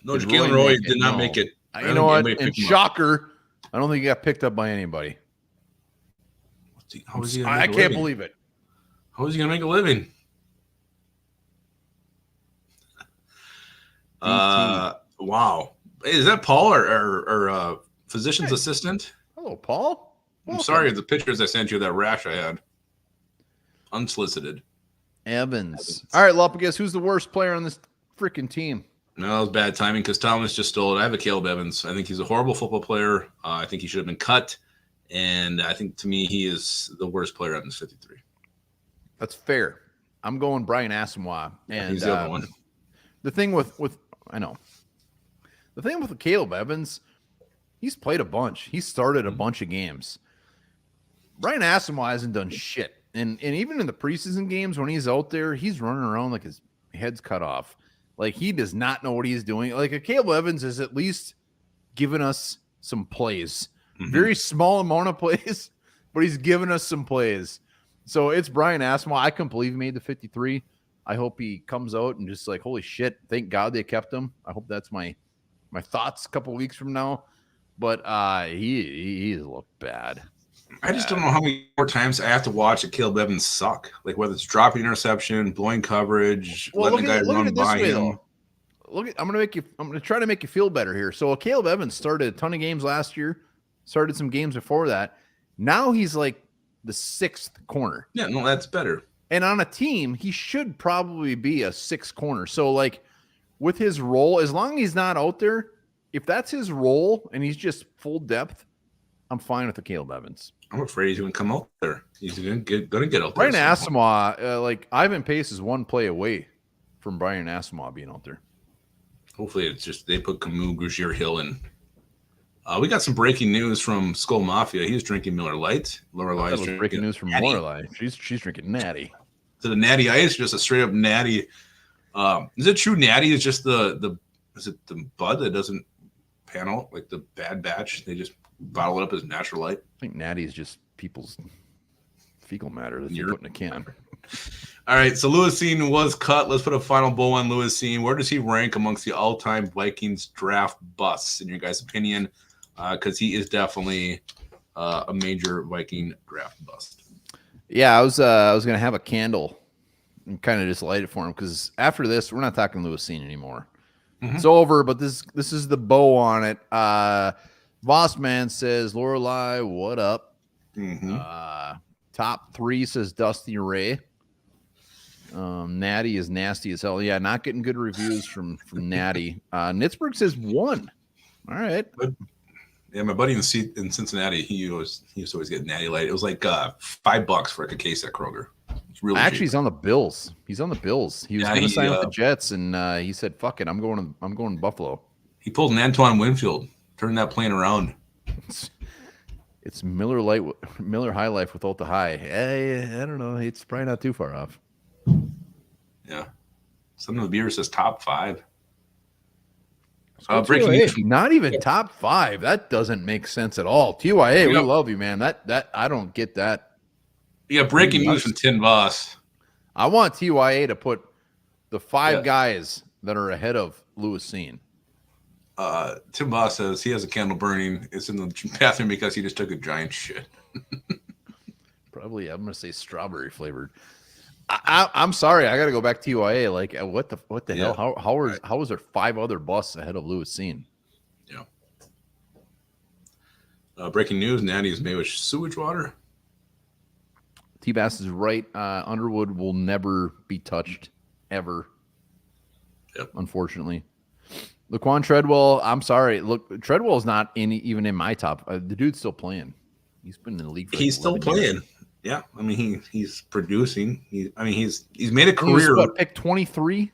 No, Jalen Roy did not make it. You know what? And shocker, I don't think he got picked up by anybody. How is he? I can't believe it. How is he gonna make a living? Wow. Hey, is that Paul or physician's assistant? Hello, Paul. I'm sorry if the pictures I sent you of that rash I had. Unsolicited. Evans. All right, Lopez, who's the worst player on this freaking team? No, that was bad timing because Thomas just stole it. I have a Caleb Evans. I think he's a horrible football player. I think he should have been cut. And I think, to me, he is the worst player on this 53. That's fair. I'm going Brian Asamoah. And he's the other one. The thing with I know. The thing with Caleb Evans, he's played a bunch. He started a bunch of games. Brian Asamoah hasn't done shit. And even in the preseason games when he's out there, he's running around like his head's cut off. Like he does not know what he's doing. Like a Caleb Evans has at least given us some plays. Mm-hmm. Very small amount of plays, but he's given us some plays. So it's Brian Asamoah. I couldn't believe he made the 53. I hope he comes out and just like, holy shit, thank God they kept him. I hope that's my thoughts a couple weeks from now. But he looked bad. I just don't know how many more times I have to watch a Caleb Evans suck. Like whether it's dropping interception, blowing coverage, letting the guy run by him. I'm gonna try to make you feel better here. So Caleb Evans started a ton of games last year, started some games before that. Now he's like the sixth corner. Yeah, no, that's better. And on a team, he should probably be a sixth corner. So like with his role, as long as he's not out there, if that's his role and he's just full depth, I'm fine with the Caleb Evans. I'm afraid he's going to come out there. He's going to get out there. Brian Asamoah, like Ivan Pace is one play away from Brian Asamoah being out there. Hopefully it's just they put Camus, Grugier, Hill in. We got some breaking news from Skull Mafia. He's drinking Miller Lite. Lorelai's drinking breaking news from Natty. Lorelai. She's drinking Natty. So the Natty Ice, just a straight up Natty. Is it true Natty is just the is it the bud that doesn't pan out like the bad batch? They just bottle it up as natural light. I think Natty is just people's fecal matter that you put in a can. All right, so Lewis Cine was cut. Let's put a final bow on Lewis Cine. Where does he rank amongst the all-time Vikings draft busts, in your guys' opinion? Because he is definitely a major Viking draft bust. Yeah, I was gonna have a candle and kind of just light it for him because after this, we're not talking Lewis Cine anymore. Mm-hmm. It's over, but this is the bow on it. Vossman says, Lorelai, what up? Mm-hmm. Top 3 says Dusty Ray. Natty is nasty as hell. Yeah, not getting good reviews from Natty. Nitzberg says 1. All right. Yeah, my buddy in Cincinnati, he used to always get Natty Light. It was like $5 for like a case at Kroger. It's really Actually, cheap. he's on the Bills. He's on the Bills. He was going to sign with the Jets, and he said, "Fuck it, I'm going to Buffalo." He pulled an Antoine Winfield, turned that plane around. It's Miller High Life without the high. I don't know. It's probably not too far off. Yeah. Some of the beer says top 5. Breaking news. Not even top 5. That doesn't make sense at all. TYA, we love you, man. That I don't get that. Yeah, breaking news from Tin Boss. I want TYA to put the 5 guys that are ahead of Lewis Cine. Tim Boss says he has a candle burning. It's in the bathroom because he just took a giant shit. Probably, I'm going to say strawberry flavored. I'm sorry. I got to go back to TYA. Like, what the hell? How was there 5 other busts ahead of Lewis Cine? Yeah. Breaking news: Natty is made with sewage water. T-Bass is right. Underwood will never be touched ever. Yep. Unfortunately. Laquan Treadwell, I'm sorry. Look, Treadwell's not even in my top. The dude's still playing. He's been in the league for He's still playing. Years. Yeah, I mean he's producing. He's made a career. What, pick 23?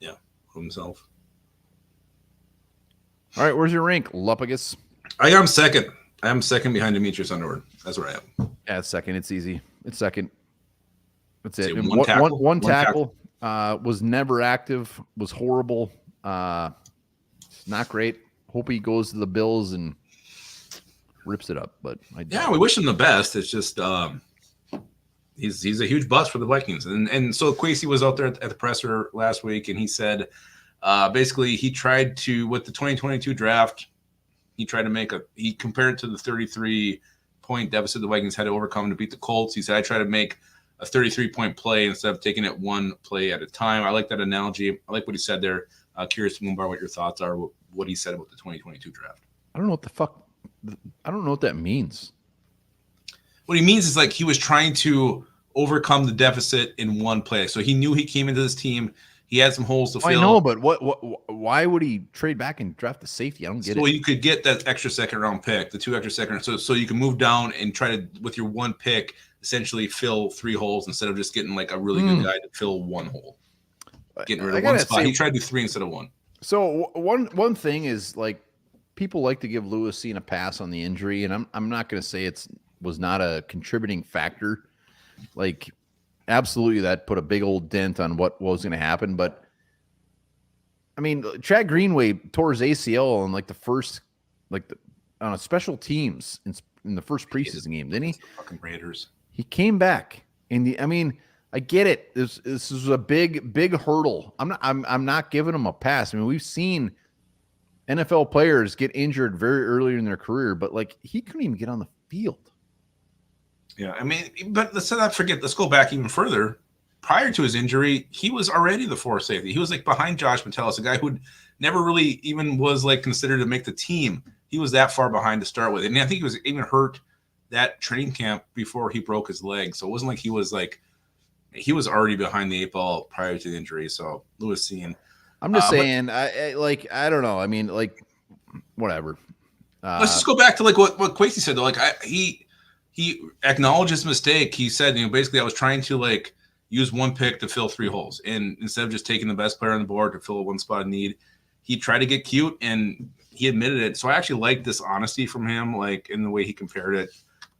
Yeah, himself. All right, where's your rank, Lupagus? I am second. I am second behind Demetrius Underwood. That's where I am. Yeah, it's second. It's easy. It's second. That's it. One tackle. Was never active. Was horrible. Not great. Hope he goes to the Bills and rips it up. But we wish him the best. It's just he's a huge bust for the Vikings. And so Kwesi was out there at the presser last week, and he said basically he tried to, with the 2022 draft, he compared it to the 33-point deficit the Vikings had to overcome to beat the Colts. He said, I try to make a 33-point play instead of taking it one play at a time. I like that analogy. I like what he said there. Curious, Moonbar, what your thoughts are, what he said about the 2022 draft. I don't know what the fuck. I don't know what that means. What he means is like he was trying to overcome the deficit in one play. So he knew he came into this team. He had some holes to fill. I know, but why would he trade back and draft the safety? I don't get it. So you could get that extra second-round pick, the 2 extra second. So you can move down and try to, with your one pick, essentially fill 3 holes instead of just getting like a really good guy to fill 1 hole. Getting rid of 1 spot. He tried to do 3 instead of 1. So one thing is, like, people like to give Lewis Cine a pass on the injury, and I'm not going to say was not a contributing factor. Like, absolutely, that put a big old dent on what was going to happen. But I mean, Chad Greenway tore his ACL on on a special teams in the first preseason game, didn't he? Fucking Raiders. He came back I get it. This is a big hurdle. I'm not giving him a pass. I mean, we've seen NFL players get injured very early in their career, but like he couldn't even get on the field. Yeah, I mean, but let's not forget. Let's go back even further. Prior to his injury, he was already the 4th safety. He was like behind Josh Metellus, a guy who never really even was like considered to make the team. He was that far behind to start with, and I think he was even hurt that training camp before he broke his leg. So it wasn't like he was already behind the 8 ball prior to the injury. So Lewis Cine. I'm just saying, I don't know. I mean, like, whatever. Let's just go back to like what Kwesi said though. Like he acknowledged his mistake. He said, basically I was trying to like use 1 pick to fill 3 holes, and instead of just taking the best player on the board to fill a 1 spot in need, he tried to get cute and he admitted it. So I actually like this honesty from him, like in the way he compared it.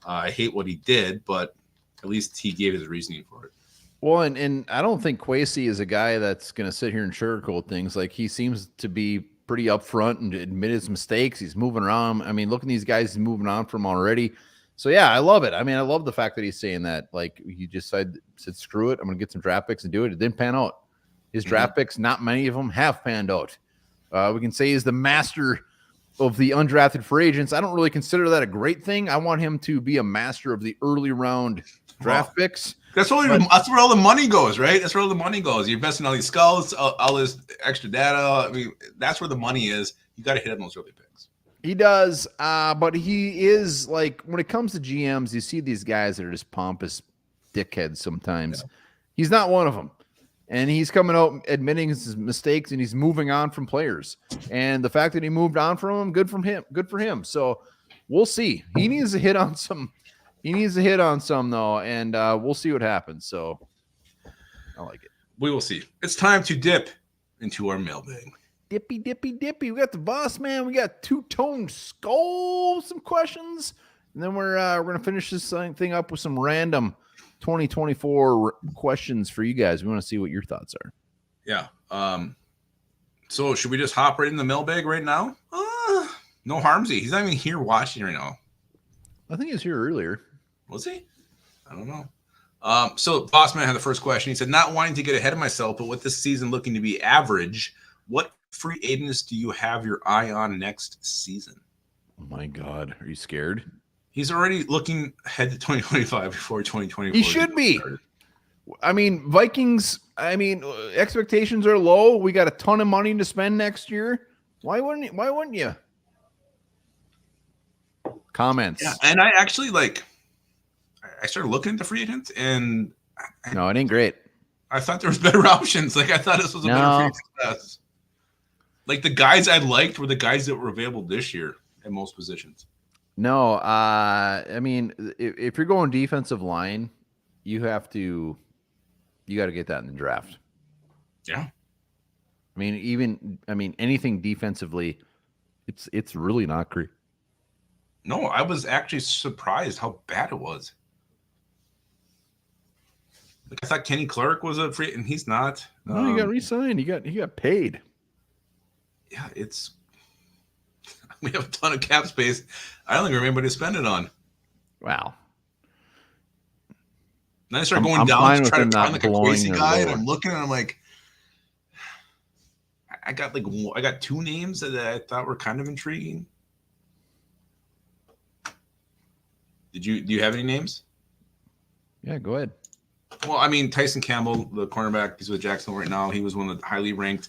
I hate what he did, but at least he gave his reasoning for it. Well, and I don't think Kwesi is a guy that's going to sit here and sugarcoat things. Like, he seems to be pretty upfront and admit his mistakes. He's moving around. I mean, look at these guys he's moving on from already. So, yeah, I love it. I mean, I love the fact that he's saying that. Like, he just said screw it. I'm going to get some draft picks and do it. It didn't pan out. His draft picks, not many of them have panned out. We can say he's the master of the undrafted free agents. I don't really consider that a great thing. I want him to be a master of the early round draft picks. That's where all the money goes, right? That's where all the money goes. You're investing in all these scouts, all this extra data. I mean, that's where the money is. You got to hit on those early picks. He does, but he is like when it comes to GMs, you see these guys that are just pompous dickheads sometimes. Yeah. He's not one of them. And he's coming out admitting his mistakes and he's moving on from players. And the fact that he moved on from them, good from him. Good for him. So we'll see. He needs to hit on some. He needs to hit on some though, and we'll see what happens. So I like it. We will see. It's time to dip into our mailbag. Dippy, dippy, dippy. We got the boss man. We got two-toned skull. Some questions, and then we're gonna finish this thing up with some random 2024 questions for you guys. We want to see what your thoughts are. Yeah. So should we just hop right in the mailbag right now? No harmsy. He's not even here watching right now. I think he was here earlier. Was he? I don't know. So Bossman had the first question. He said, not wanting to get ahead of myself, but with this season looking to be average, what free agents do you have your eye on next season? Oh my God. Are you scared? He's already looking ahead to 2025 before 2024. He should be. I mean, Vikings, expectations are low. We got a ton of money to spend next year. Why wouldn't you? Comments. Yeah, and I actually I started looking at the free agents and no, it ain't great. I thought there was better options. Like I thought this was a better free success. Like the guys I liked were the guys that were available this year at most positions. No, if you're going defensive line, you got to get that in the draft. Yeah. Anything defensively, it's really not great. No, I was actually surprised how bad it was. Like I thought Kenny Clark was a free, and he's not. No, he got re-signed. He got paid. Yeah, we have a ton of cap space. I don't think we're anybody to spend it on. Wow. Then I start going down to try to find like a crazy guy, and I'm looking and I'm like, I got two names that I thought were kind of intriguing. Do you have any names? Yeah, go ahead. Well, Tyson Campbell, the cornerback, he's with Jacksonville right now. He was one of the highly ranked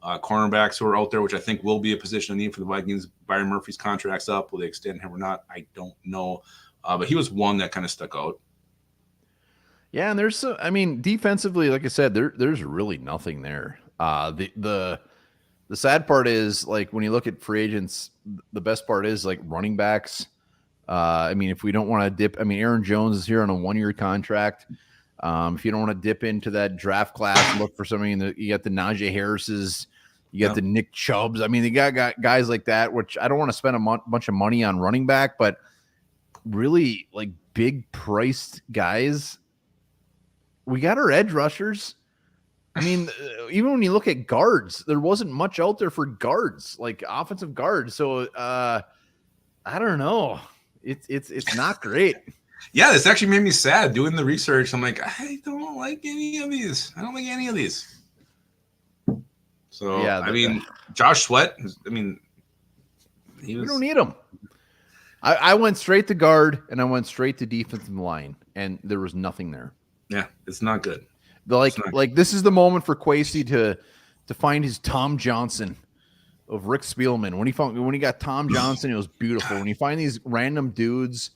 cornerbacks who are out there, which I think will be a position of need for the Vikings. Byron Murphy's contract's up. Will they extend him or not? I don't know. But he was one that kind of stuck out. Yeah, and there's defensively, like I said, there's really nothing there. The sad part is like when you look at free agents, the best part is like running backs. If we don't want to dip, Aaron Jones is here on a 1-year contract. If you don't want to dip into that draft class, look for somebody you got the Najee Harris's, you got the Nick Chubbs. They got guys like that, which I don't want to spend a bunch of money on running back, but really like big priced guys. We got our edge rushers. Even when you look at guards, there wasn't much out there for guards, like offensive guards. So I don't know. It's not great. Yeah, this actually made me sad doing the research. I'm like, I don't like any of these. I don't like any of these. So yeah, Josh Sweat. We don't need him. I went straight to guard and I went straight to defensive line, and there was nothing there. Yeah, it's not good. This is the moment for Kwesi to find his Tom Johnson of Rick Spielman. When he got Tom Johnson, it was beautiful. When you find these random dudes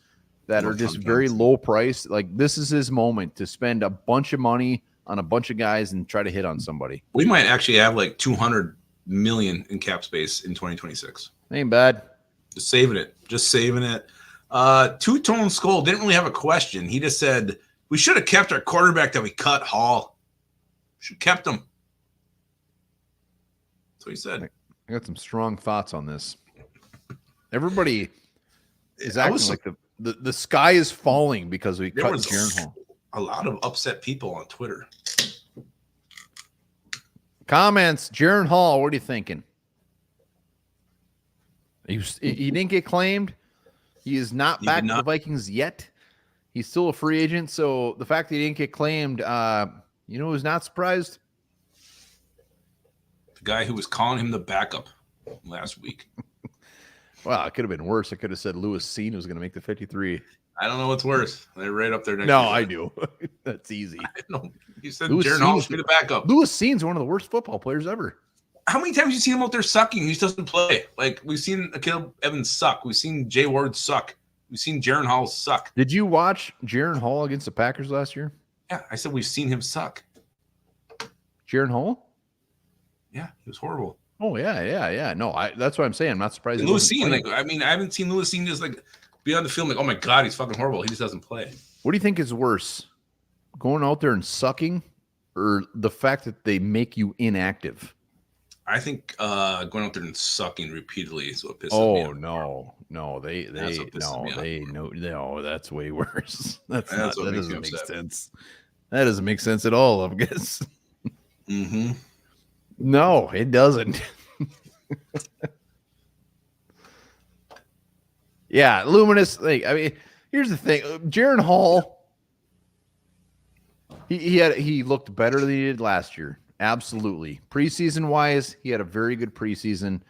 that are just very low priced, like this is his moment to spend a bunch of money on a bunch of guys and try to hit on somebody. We might actually have like $200 million in cap space in 2026. Ain't bad. Just saving it. Two-Tone Skull didn't really have a question. He just said, we should have kept our quarterback that we cut, Hall. Should have kept him. That's what he said. I got some strong thoughts on this. Everybody is acting like the sky is falling because we cut Jaron Hall. A lot of upset people on Twitter. Comments, Jaron Hall, what are you thinking? He didn't get claimed. He is not back to the Vikings yet. He's still a free agent. So the fact that he didn't get claimed, who's not surprised? The guy who was calling him the backup last week. Well, it could have been worse. I could have said Lewis Cine was going to make the 53. I don't know what's worse. They're right up there next. No, I do. That's easy. I know. You said Jaron Hall should be the backup. Lewis Cine's one of the worst football players ever. how many times have you seen him out there sucking? He just doesn't play. Like, we've seen Caleb Evans suck. We've seen Jay Ward suck. We've seen Jaron Hall suck. Did you watch Jaron Hall against the Packers last year? Yeah, I said we've seen him suck. Jaron Hall? Yeah, he was horrible. Oh, yeah. No, that's what I'm saying. I'm not surprised. Lewis Cine, I haven't seen Lewis Cine just like be on the field like, oh my God, he's fucking horrible. He just doesn't play. What do you think is worse? Going out there and sucking, or the fact that they make you inactive? I think going out there and sucking repeatedly is what pisses me off. No, that's way worse. That doesn't make sense. That doesn't make sense at all, I guess. Mm-hmm. No, it doesn't. Yeah, Luminous thing. I mean, here's the thing. Jaron Hall, he looked better than he did last year. Absolutely. Preseason wise, he had a very good preseason.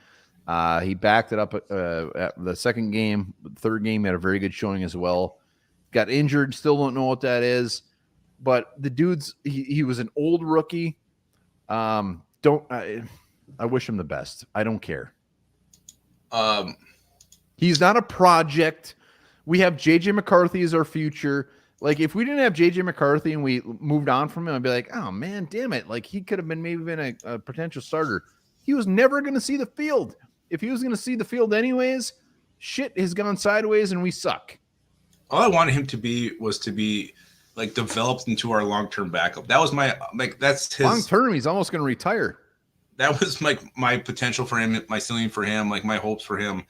He backed it up at the second game. The third game, he had a very good showing as well. Got injured. Still don't know what that is. But the dude's he was an old rookie. I wish him the best. I don't care. He's not a project. We have JJ McCarthy as our future. Like, if we didn't have JJ McCarthy and we moved on from him, I'd be like, oh man, damn it. Like, he could have been a potential starter. He was never going to see the field. If he was going to see the field anyways, shit has gone sideways and we suck. All I wanted him to be was to be like developed into our long-term backup. That was that's his long-term. He's almost going to retire. That was my potential for him, my ceiling for him, like my hopes for him.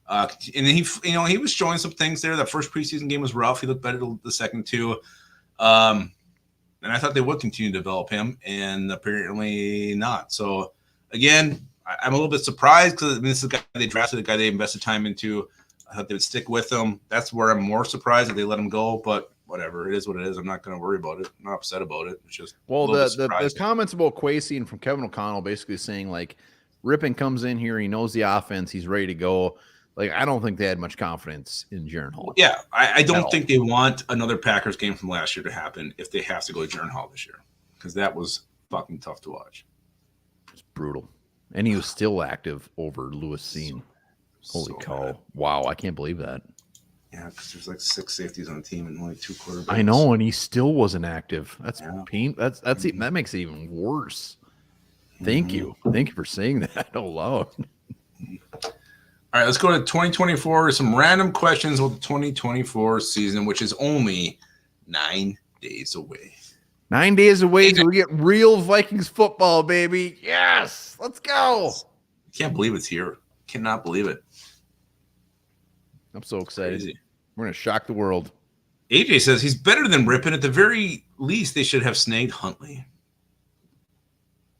And then he was showing some things there. That first preseason game was rough. He looked better the second two. And I thought they would continue to develop him, and apparently not. So again, I'm a little bit surprised because this is the guy they drafted, the guy they invested time into. I thought they would stick with him. That's where I'm more surprised that they let him go, but whatever. It is what it is. I'm not going to worry about it. I'm not upset about it. It's just the comments about Kwesi and from Kevin O'Connell basically saying like Rippon comes in here, he knows the offense, he's ready to go. Like, I don't think they had much confidence in Jaron Hall. Yeah, I don't think they want another Packers game from last year to happen if they have to go to Jaron Hall this year, because that was fucking tough to watch. It's brutal. And he was still active over Lewis Cine. Holy cow. Bad. Wow, I can't believe that. Yeah, because there's like 6 safeties on the team and only 2 quarterbacks. I know, and he still wasn't active. That's pain. That makes it even worse. Thank you for saying that out loud. All right, let's go to 2024. Some random questions about the 2024 season, which is only 9 days away. 9 days away till we get real Vikings football, baby. Yes, let's go. I can't believe it's here. Cannot believe it. I'm so excited. Crazy. We're going to shock the world. AJ says he's better than Rippon. At the very least, they should have snagged Huntley.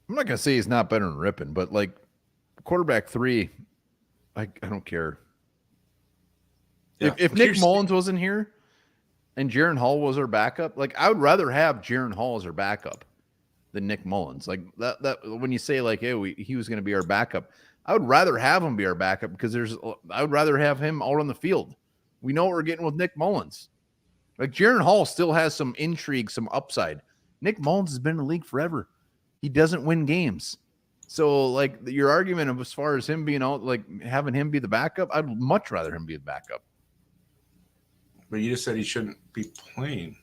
I'm not going to say he's not better than Rippon, but like quarterback 3, I don't care. Yeah. If Nick Mullins wasn't here and Jaron Hall was our backup, like I would rather have Jaron Hall as our backup than Nick Mullins. Like that when you say like, hey, he was going to be our backup, I would rather have him be our backup because I would rather have him out on the field. We know what we're getting with Nick Mullins. Like Jaron Hall still has some intrigue, some upside. Nick Mullins has been in the league forever. He doesn't win games. So like your argument of as far as him being out, like having him be the backup, I'd much rather him be the backup. But you just said he shouldn't be playing.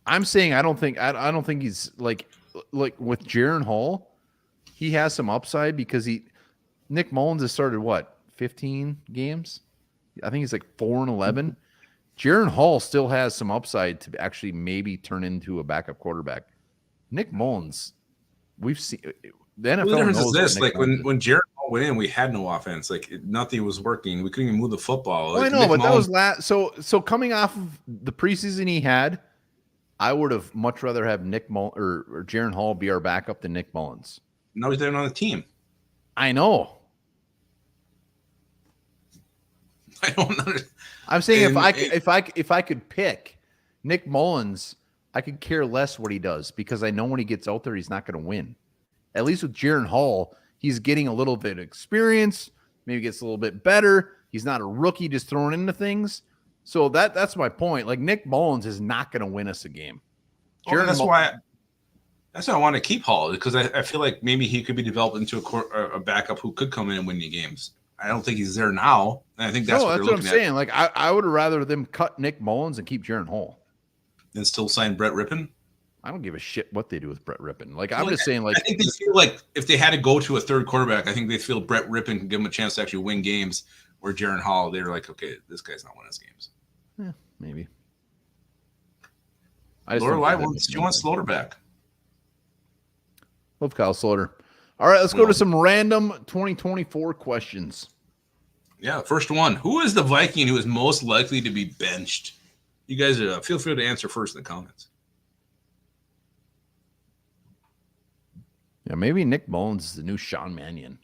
I'm saying I don't think he's like with Jaron Hall, he has some upside because Nick Mullins has started 15 games? I think he's like 4-11. Jaron Hall still has some upside to actually maybe turn into a backup quarterback. Nick Mullins, we've seen the NFL. The difference is this: like when Jaron Hall went in, we had no offense. Like nothing was working. We couldn't even move the football. Well, I know, Nick but Mullins, that was last. So coming off of the preseason he had, I would have much rather have Nick Mullins or Jaron Hall be our backup than Nick Mullins. No, he's there on the team. I know. I don't know. I'm saying if I could pick Nick Mullins, I could care less what he does because I know when he gets out there, he's not going to win. At least with Jaron Hall, he's getting a little bit of experience, maybe gets a little bit better. He's not a rookie just thrown into things. So that's my point. Like Nick Mullins is not going to win us a game. That's why That's why I want to keep Hall, because I feel like maybe he could be developed into a backup who could come in and win you games. I don't think he's there now, and I think that's what they're looking at. Saying. Like I would rather them cut Nick Mullins and keep Jaron Hall, and still sign Brett Rippon. I don't give a shit what they do with Brett Rippon. Like I'm just saying, like I think they feel like if they had to go to a third quarterback, I think they feel Brett Rippon can give them a chance to actually win games. Where Jaron Hall, they're like, okay, this guy's not winning us games. Yeah, maybe. She wants Slaughter back. Love Kyle Slaughter. All right, let's go to some random 2024 questions. Yeah, first one. Who is the Viking who is most likely to be benched? You guys feel free to answer first in the comments. Yeah, maybe Nick Mullins is the new Sean Mannion.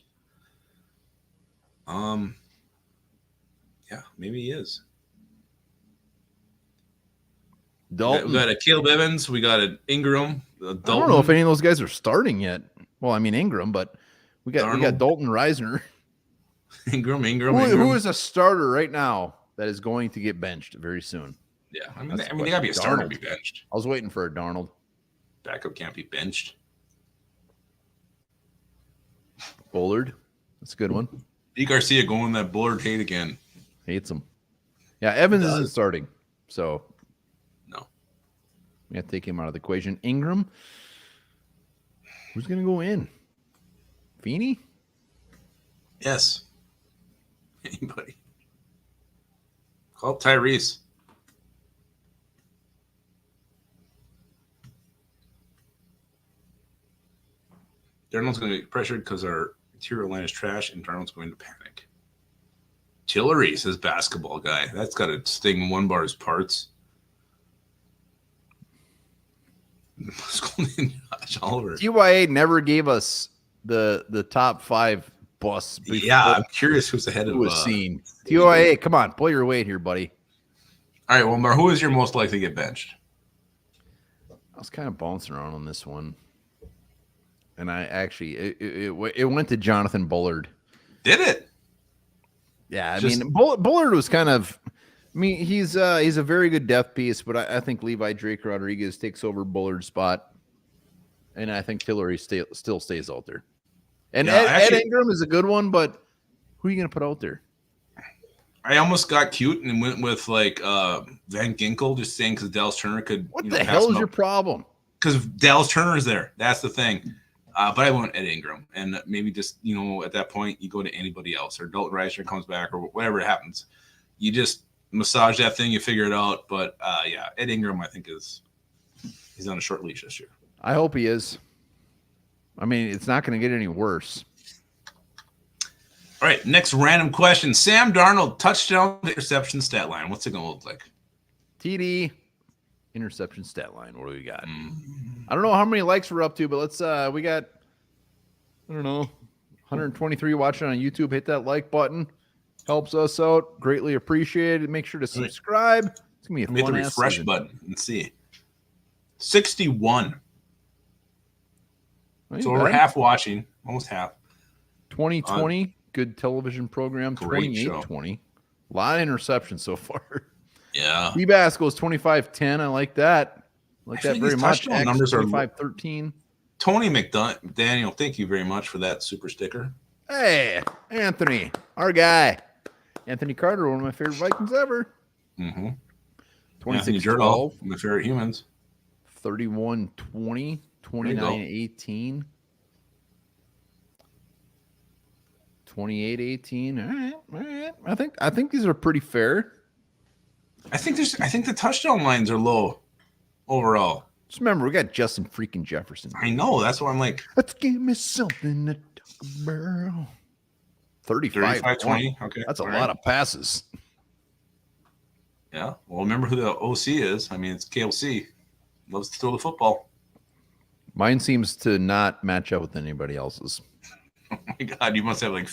Yeah, maybe he is. Dalton. We got a Caleb Evans. We got an Ingram. I don't know if any of those guys are starting yet. Well, I mean Ingram, but we got Dalton Reisner. Ingram. Who is a starter right now that is going to get benched very soon? Yeah, I mean they gotta be a starter to be benched. I was waiting for a Darnold. Backup can't be benched. Bullard, that's a good one. D. Garcia going that Bullard hate again. Hates him. Yeah, Evans isn't starting, so no. We have to take him out of the equation. Ingram, who's going to go in? Feeney? Yes. Anybody? Call Tyrese. Darnold's going to get pressured because our interior line is trash, and Darnold's going to panic. Tillery says basketball guy. That's got to sting one bar's parts. Josh Oliver. TYA never gave us the top 5 bus. Yeah, I'm curious who's ahead of who was seen. TYA, come on, pull your weight here, buddy. All right, well, Mar, who is your most likely to get benched? I was kind of bouncing around on this one. And I actually, it went to Jonathan Bullard. Did it? Yeah, I mean, Bullard was kind of, I mean, he's a very good depth piece, but I think Levi Drake Rodriguez takes over Bullard's spot. And I think Tillery still stays out there. And Ed Ingram is a good one, but who are you going to put out there? I almost got cute and went with like Van Ginkel, just saying because Dallas Turner could. What the hell is your problem? Because Dallas Turner's there. That's the thing. But I went Ed Ingram, and maybe just at that point you go to anybody else, or Dalton Reisner comes back, or whatever happens. You just massage that thing, you figure it out. But yeah, Ed Ingram, I think he's on a short leash this year. I hope he is. I mean, it's not going to get any worse. All right, next random question. Sam Darnold, touchdown to interception stat line. What's it going to look like? TD, interception stat line. What do we got? I don't know how many likes we're up to, but let's, we got, I don't know, 123 watching on YouTube. Hit that like button. Helps us out. Greatly appreciated. Make sure to subscribe. It's going to be a fun the refresh button and see. 61. So we're half watching, almost half. 2020, good television program. Great 28-20. A lot of interceptions so far. Yeah. Bass goes 25-10. I like that. I like that very much. Numbers 25-13. Tony McDaniel, thank you very much for that super sticker. Hey, Anthony, our guy. Anthony Carter, one of my favorite Vikings ever. Mm-hmm. 26-12. My favorite humans. 31-20. 29-18. 28-18. All right. I think these are pretty fair. I think the touchdown lines are low overall. Just remember, we got Justin freaking Jefferson. I know. That's why I'm like, let's give me something to talk about. 35-20. Okay. That's a lot of passes. Yeah. Well, remember who the OC is. I mean, it's KLC. Loves to throw the football. Mine seems to not match up with anybody else's. Oh my God, you must have like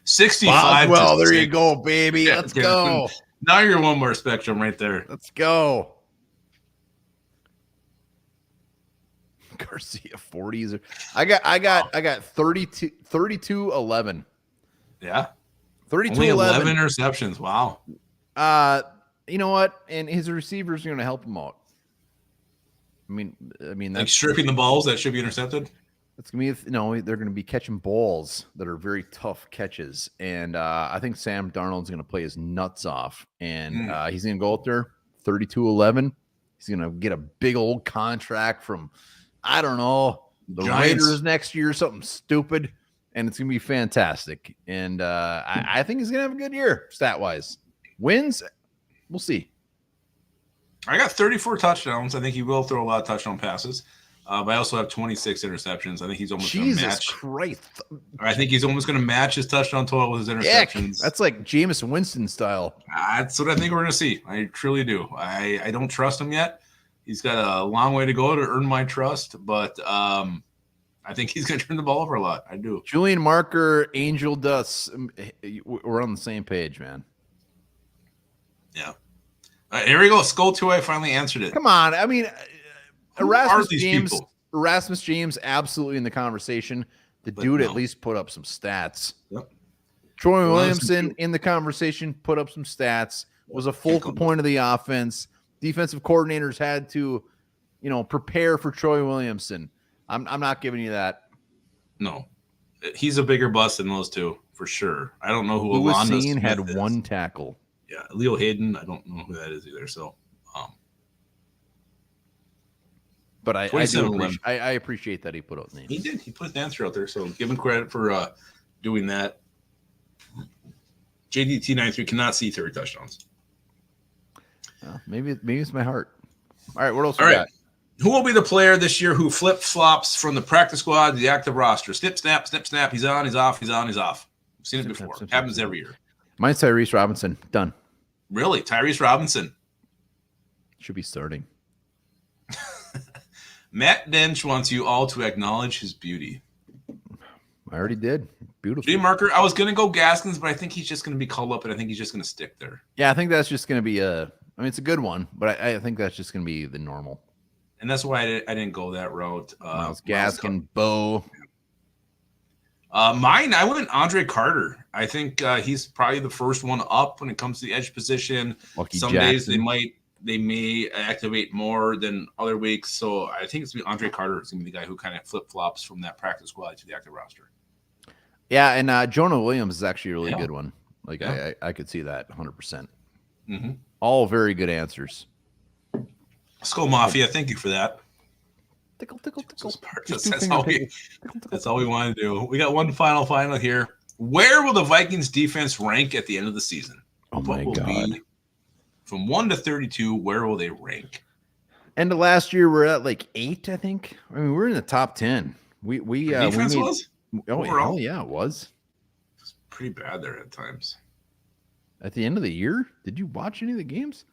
65. Well, there you go, baby. Yeah, let's go. Now you're one more spectrum right there. Let's go. Garcia 40s. I got 32 11. Yeah. 32 11 interceptions. Wow. You know what? And his receivers are going to help him out. I mean, Like that's stripping the balls that should be intercepted. it's gonna be they're gonna be catching balls that are very tough catches, and I think Sam Darnold's gonna play his nuts off, and he's gonna go out there 32-11. He's gonna get a big old contract from I don't know the Giants. Raiders next year, something stupid, and it's gonna be fantastic. And I think he's gonna have a good year stat wise. Wins, we'll see. I got 34 touchdowns. I think he will throw a lot of touchdown passes. But I also have 26 interceptions. I think he's almost going to match. Jesus Christ. I think he's almost going to match his touchdown total with his interceptions. That's like Jameis Winston style. That's what I think we're going to see. I truly do. I don't trust him yet. He's got a long way to go to earn my trust, but I think he's going to turn the ball over a lot. I do. Julian Marker, Angel Dust. We're on the same page, man. Yeah. Here we go. Skull 2, I finally answered it. Come on. I mean, Erasmus people? James, absolutely in the conversation. The dude at least put up some stats. Yep. Troy Williamson in the conversation, put up some stats, was a focal point of the offense. Defensive coordinators had to, prepare for Troy Williamson. I'm not giving you that. No. He's a bigger bust than those two, for sure. I don't know who Lewis Cine had one tackle. Yeah, Leo Hayden, I don't know who that is either. So, but I appreciate that he put out names. He did. He put his answer out there. So give him credit for doing that. JDT93 cannot see 30 touchdowns. Maybe it's my heart. All right, what else? All right. Who will be the player this year who flip flops from the practice squad to the active roster? Snip, snap, snip, snap. He's on, he's off, he's on, he's off. I've seen it before. Happens every year. Mine's Tyrese Robinson. Done. Really? Tyrese Robinson? Should be starting. Matt Dench wants you all to acknowledge his beauty. I already did. Beautiful. G Marker, I was going to go Gaskins, but I think he's just going to be called up, and I think he's just going to stick there. Yeah, I think that's just going to be it's a good one, but I think that's just going to be the normal. And that's why I didn't go that route. Miles Gaskin, Bo. Mine, I went Andre Carter. I think he's probably the first one up when it comes to the edge position. Some days they may activate more than other weeks. So I think it's Andre Carter is going to be the guy who kind of flip flops from that practice squad to the active roster. Yeah, and Jonah Williams is actually a really good one. Like I could see that 100%. Mm-hmm. All very good answers. Skull Mafia, thank you for that. Tickle, tickle, tickle. That's all we want to do. We got one final here. Where will the Vikings defense rank at the end of the season? Oh my God. From 1 to 32, where will they rank? End of last year, we're at like 8, I think. I mean, we're in the top 10. Defense was? Oh, yeah, it was. It's pretty bad there at times. At the end of the year? Did you watch any of the games?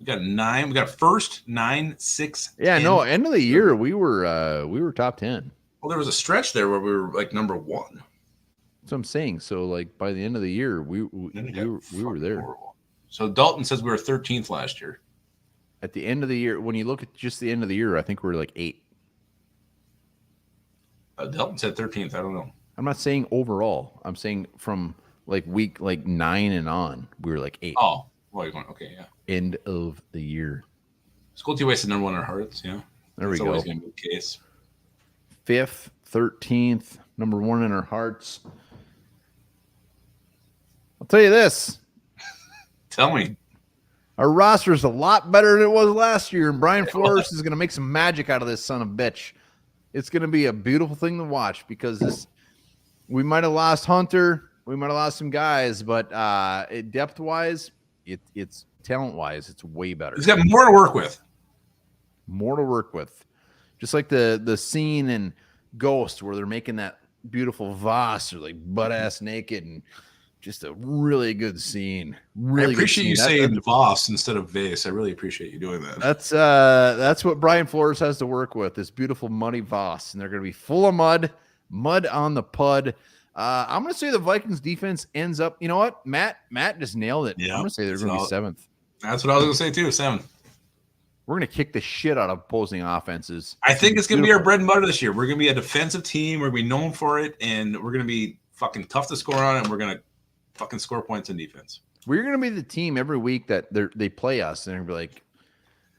We got 9. We got first 9, 6. Yeah, 10. No. End of the year, we were top 10. Well, there was a stretch there where we were like number 1. That's what I'm saying. So, like by the end of the year, we were there. Horrible. So Dalton says we were 13th last year. At the end of the year, when you look at just the end of the year, I think we're like 8. Dalton said 13th. I don't know. I'm not saying overall. I'm saying from like week 9 and on, we were like 8. Oh, well, you're going okay, yeah. End of the year. School T wasted number 1 in our hearts, yeah. There we go. Always going to be the case. 5th, 13th, number 1 in our hearts. I'll tell you this. Tell me. Our roster is a lot better than it was last year, and Brian Flores is going to make some magic out of this son of a bitch. It's going to be a beautiful thing to watch because we might have lost Hunter, we might have lost some guys, but depth-wise, it's talent-wise, it's way better. He's got more to work with. More to work with. Just like the scene in Ghost where they're making that beautiful Voss or like butt-ass naked and just a really good scene. Really I appreciate you saying Voss instead of Vase. I really appreciate you doing that. That's what Brian Flores has to work with, this beautiful muddy Voss. And they're going to be full of mud on the pud. I'm going to say the Vikings defense ends up, you know what? Matt just nailed it. Yeah, I'm going to say they're going to be 7th. That's what I was going to say too, 7th. We're going to kick the shit out of opposing offenses. I think it's going to be our bread and butter this year. We're going to be a defensive team. We're going to be known for it, and we're going to be fucking tough to score on, and we're going to fucking score points in defense. We're going to be the team every week that they play us, and they're going to be like,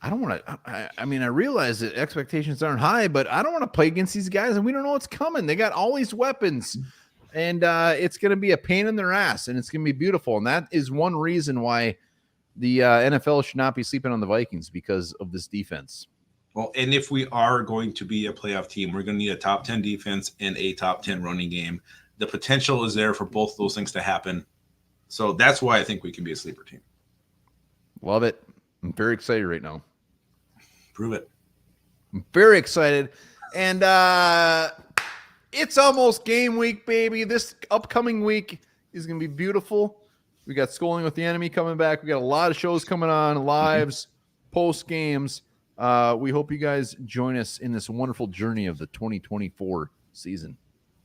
I don't want to. I mean, I realize that expectations aren't high, but I don't want to play against these guys, and we don't know what's coming. They got all these weapons, and it's going to be a pain in their ass, and it's going to be beautiful. And that is one reason why the NFL should not be sleeping on the Vikings, because of this defense. Well, and if we are going to be a playoff team, we're going to need a top 10 defense and a top 10 running game. The potential is there for both those things to happen. So that's why I think we can be a sleeper team. Love it. I'm very excited right now. Prove it. I'm very excited. And it's almost game week, baby. This upcoming week is going to be beautiful. We got Schooling with the Enemy coming back. We got a lot of shows coming on, lives, post games. We hope you guys join us in this wonderful journey of the 2024 season.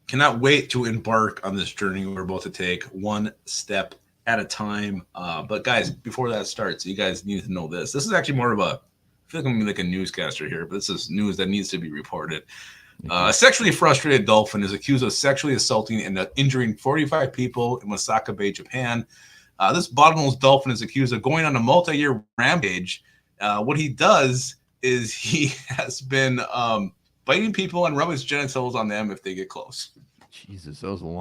Cannot wait to embark on this journey we're about to take one step at a time. But guys, before that starts, you guys need to know this. This is actually more of a, I feel like I'm like a newscaster here, but this is news that needs to be reported. A sexually frustrated dolphin is accused of sexually assaulting and injuring 45 people in Osaka Bay, Japan. This bottlenose dolphin is accused of going on a multi-year rampage. What he does is he has been biting people and rubbing his genitals on them if they get close. Jesus, that was a long